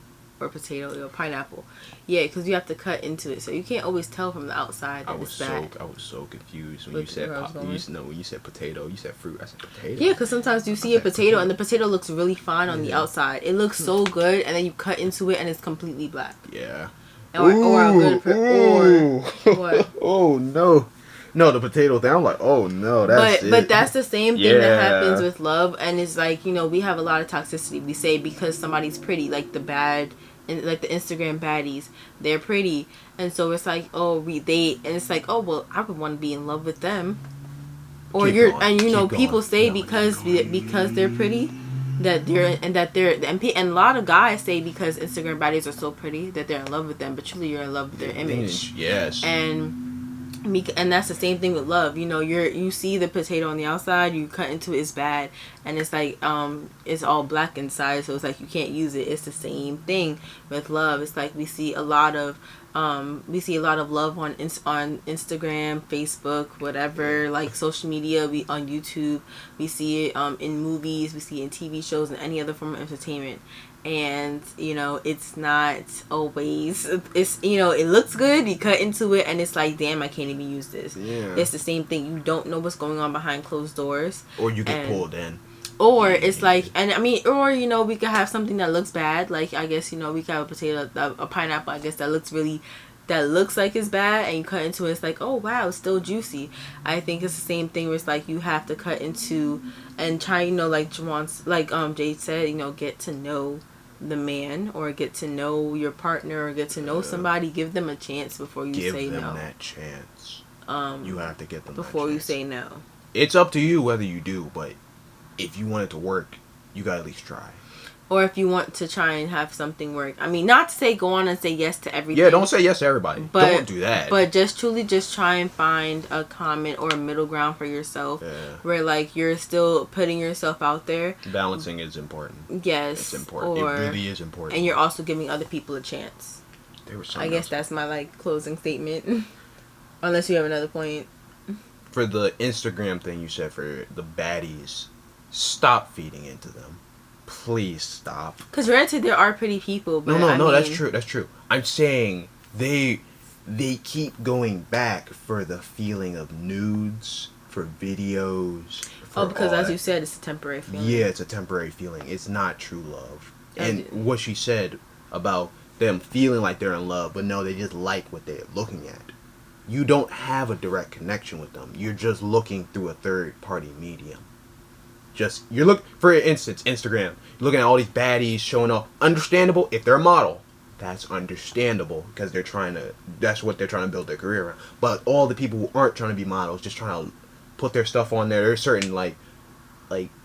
Or potato, or pineapple. Yeah, because you have to cut into it, so you can't always tell from the outside that it's bad. I was so confused when you said when you said potato. You said fruit. I said potato. Yeah, because sometimes you see a potato and the potato looks really fine on the outside. It looks so good, and then you cut into it and it's completely black. Yeah. Or what? Oh no. No, the potato thing. I'm like, oh no, but that's the same thing that happens with love, and it's like, you know, we have a lot of toxicity. We say because somebody's pretty, like the Instagram baddies, they're pretty, and so it's like, and it's like, oh well, I would want to be in love with them, or people say because they're pretty that and a lot of guys say because Instagram baddies are so pretty that they're in love with them, but truly you're in love with their image. Yes. And that's the same thing with love. You know, you see the potato on the outside, you cut into it, it's bad, and it's like it's all black inside, so it's like you can't use it. It's the same thing with love. It's like we see a lot of love on Instagram, Facebook, whatever, like social media. On YouTube, we see it in movies, we see it in TV shows, and any other form of entertainment. And, you know, it's not always, it's, you know, it looks good, you cut into it, and it's like, damn, I can't even use this. Yeah. It's the same thing. You don't know what's going on behind closed doors. Or you get pulled in. Or it's like, and I mean, or, you know, we could have something that looks bad. Like, I guess, you know, we could have a potato, a pineapple, I guess, that looks like it's bad, and you cut into it, it's like, oh wow, it's still juicy. I think it's the same thing where it's like you have to cut into and try, you know, like Jade said, you know, get to know the man, or get to know your partner, or get to know somebody. Give them a chance before you say no. Give them that chance. You have to get them before that you chance. say no. It's up to you whether you do, but if you want it to work, you gotta at least try. Or if you want to try and have something work. I mean, not to say go on and say yes to everything. Yeah, don't say yes to everybody. Don't do that. But just truly just try and find a common or a middle ground for yourself. Yeah. Where, like, you're still putting yourself out there. Balancing is important. Yes. It's important. It really is important. And you're also giving other people a chance. I guess that's my, like, closing statement. Unless you have another point. For the Instagram thing you said for the baddies, stop feeding into them. Please stop. Because granted, there are pretty people, but no, that's true. I'm saying they keep going back for the feeling of nudes, for videos. For because as you said, it's a temporary feeling. Yeah, it's a temporary feeling. It's not true love. And what she said about them feeling like they're in love, but no, they just like what they're looking at. You don't have a direct connection with them. You're just looking through a third-party medium. For instance, Instagram. You're looking at all these baddies showing off. Understandable if they're a model. That's understandable because that's what they're trying to build their career around. But all the people who aren't trying to be models, just trying to put their stuff on there. There's certain like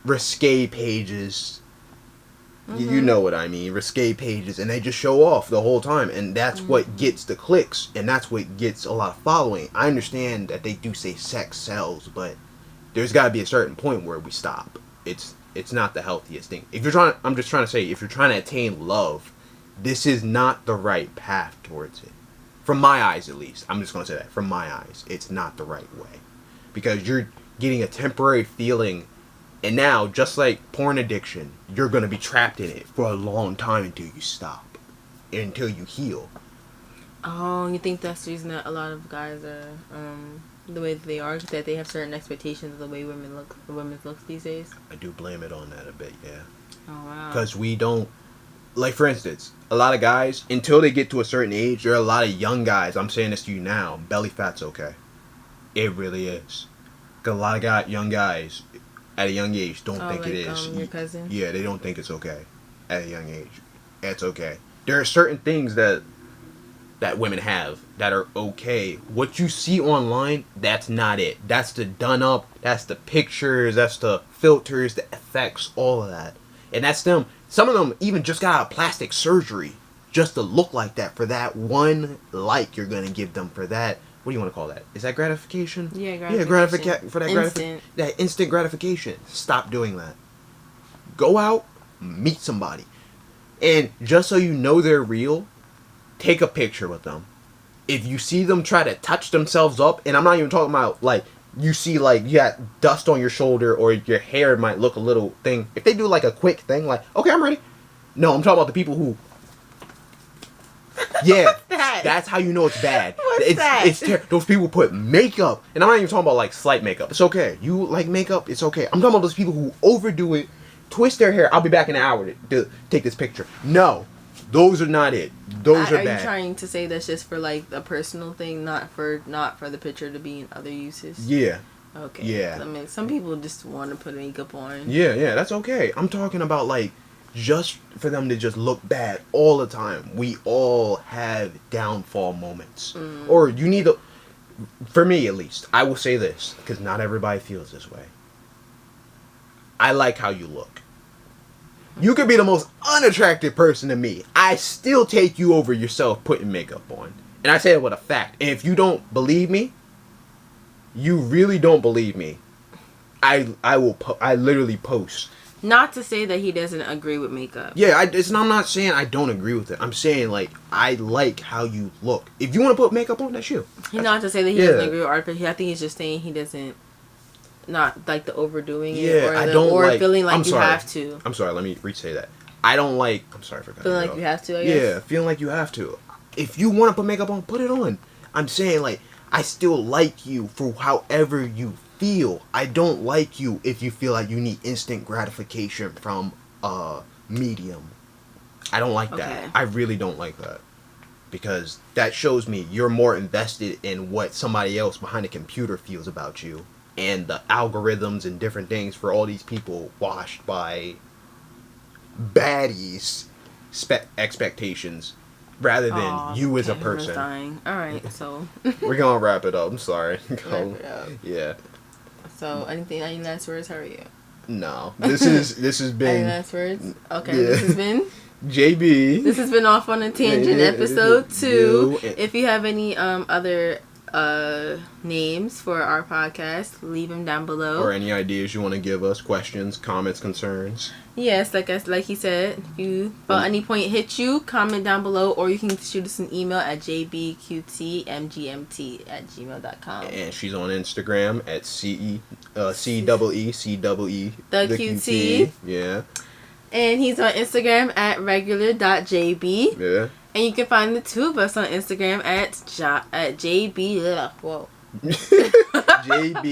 risque pages. Mm-hmm. You know what I mean? Risque pages, and they just show off the whole time, and that's what gets the clicks, and that's what gets a lot of following. I understand that they do say sex sells, but there's got to be a certain point where we stop. It's not the healthiest thing. I'm just trying to say, if you're trying to attain love, this is not the right path towards it. From my eyes, at least. I'm just going to say that. From my eyes, it's not the right way. Because you're getting a temporary feeling, and now, just like porn addiction, you're going to be trapped in it for a long time until you stop. Until you heal. Oh, you think that's the reason that a lot of guys are the way that they are, that they have certain expectations of the way women's looks these days? I do blame it on that a bit, yeah. Oh, wow. Because we don't, like, for instance, a lot of guys, until they get to a certain age, there are a lot of young guys, I'm saying this to you now, belly fat's okay. It really is. Because a lot of young guys, at a young age, don't think it is. Your cousin? Yeah, they don't think it's okay at a young age. It's okay. There are certain things that women have that are okay. What you see online, that's not it. That's the done up, that's the pictures, that's the filters, the effects, all of that. And that's them. Some of them even just got out of plastic surgery just to look like that, for that one like you're going to give them for that. What do you want to call that? Is that gratification? Yeah, gratification. For that that instant gratification. Stop doing that. Go out, meet somebody. And just so you know they're real, take a picture with them. If you see them try to touch themselves up, and I'm not even talking about, like, you see, like, you got dust on your shoulder, or your hair might look a little thing. If they do, like, a quick thing, like, okay, I'm ready. No, I'm talking about the people who... Yeah, that's how you know it's bad. It's those people put makeup, and I'm not even talking about, like, slight makeup. It's okay. You like makeup, it's okay. I'm talking about those people who overdo it, twist their hair. I'll be back in an hour to take this picture. No. Those are not it. Those are bad. Are you trying to say that's just for, like, a personal thing, not for the picture to be in other uses? Yeah. Okay. Yeah. I mean, some people just want to put makeup on. Yeah, that's okay. I'm talking about, like, just for them to just look bad all the time. We all have downfall moments. Or you need to... For me, at least, I will say this, because not everybody feels this way. I like how you look. You could be the most unattractive person to me. I still take you over yourself putting makeup on. And I say it with a fact. And if you don't believe me, you really don't believe me, I literally post. Not to say that he doesn't agree with makeup. Yeah, I'm not saying I don't agree with it. I'm saying, like, I like how you look. If you want to put makeup on, that's you. He's not to say that he doesn't agree with art, but I think he's just saying he doesn't... Not like the overdoing it, or feeling like you have to. I'm sorry, let me re-say that. I don't like. I'm sorry for cutting feeling you like off. you have to. I guess. Yeah, feeling like you have to. If you want to put makeup on, put it on. I'm saying like I still like you for however you feel. I don't like you if you feel like you need instant gratification from a medium. I don't like that. I really don't like that. Because that shows me you're more invested in what somebody else behind a computer feels about you. And the algorithms and different things for all these people washed by baddies expectations rather than you as a person. Dying. All right, so we're gonna wrap it up. I'm sorry. Wrap it up. Yeah. So any last words? How are you? No. This has been. Any last words? Okay. Yeah. This has been JB. This has been Off on a Tangent episode 2. If you have any other names for our podcast, leave them down below. Or any ideas you want to give us, questions, comments, concerns. Yes, like he said, if you at any point hit you, comment down below, or you can shoot us an email at JBQTMGMT@gmail.com. And she's on Instagram at CEEE the QT. Yeah. And he's on Instagram at regular.jb. Yeah. And you can find the two of us on Instagram at JB. Whoa. JB.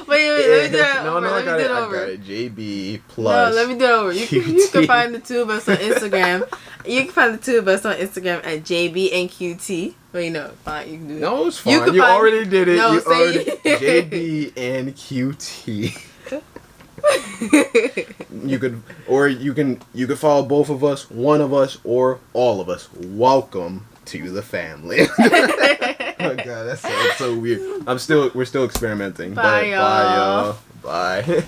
Wait, let me do that. No, I got it. JB plus. No, let me do it over. You can find the two of us on Instagram. You can find the two of us on Instagram at JB and QT. Wait, no, fine. You can do it. No, it's fine. You already did it. No, JB and QT. you could follow both of us, one of us, or all of us. Welcome to the family. Oh god, that sounds so weird. We're still experimenting. Bye, y'all. Bye.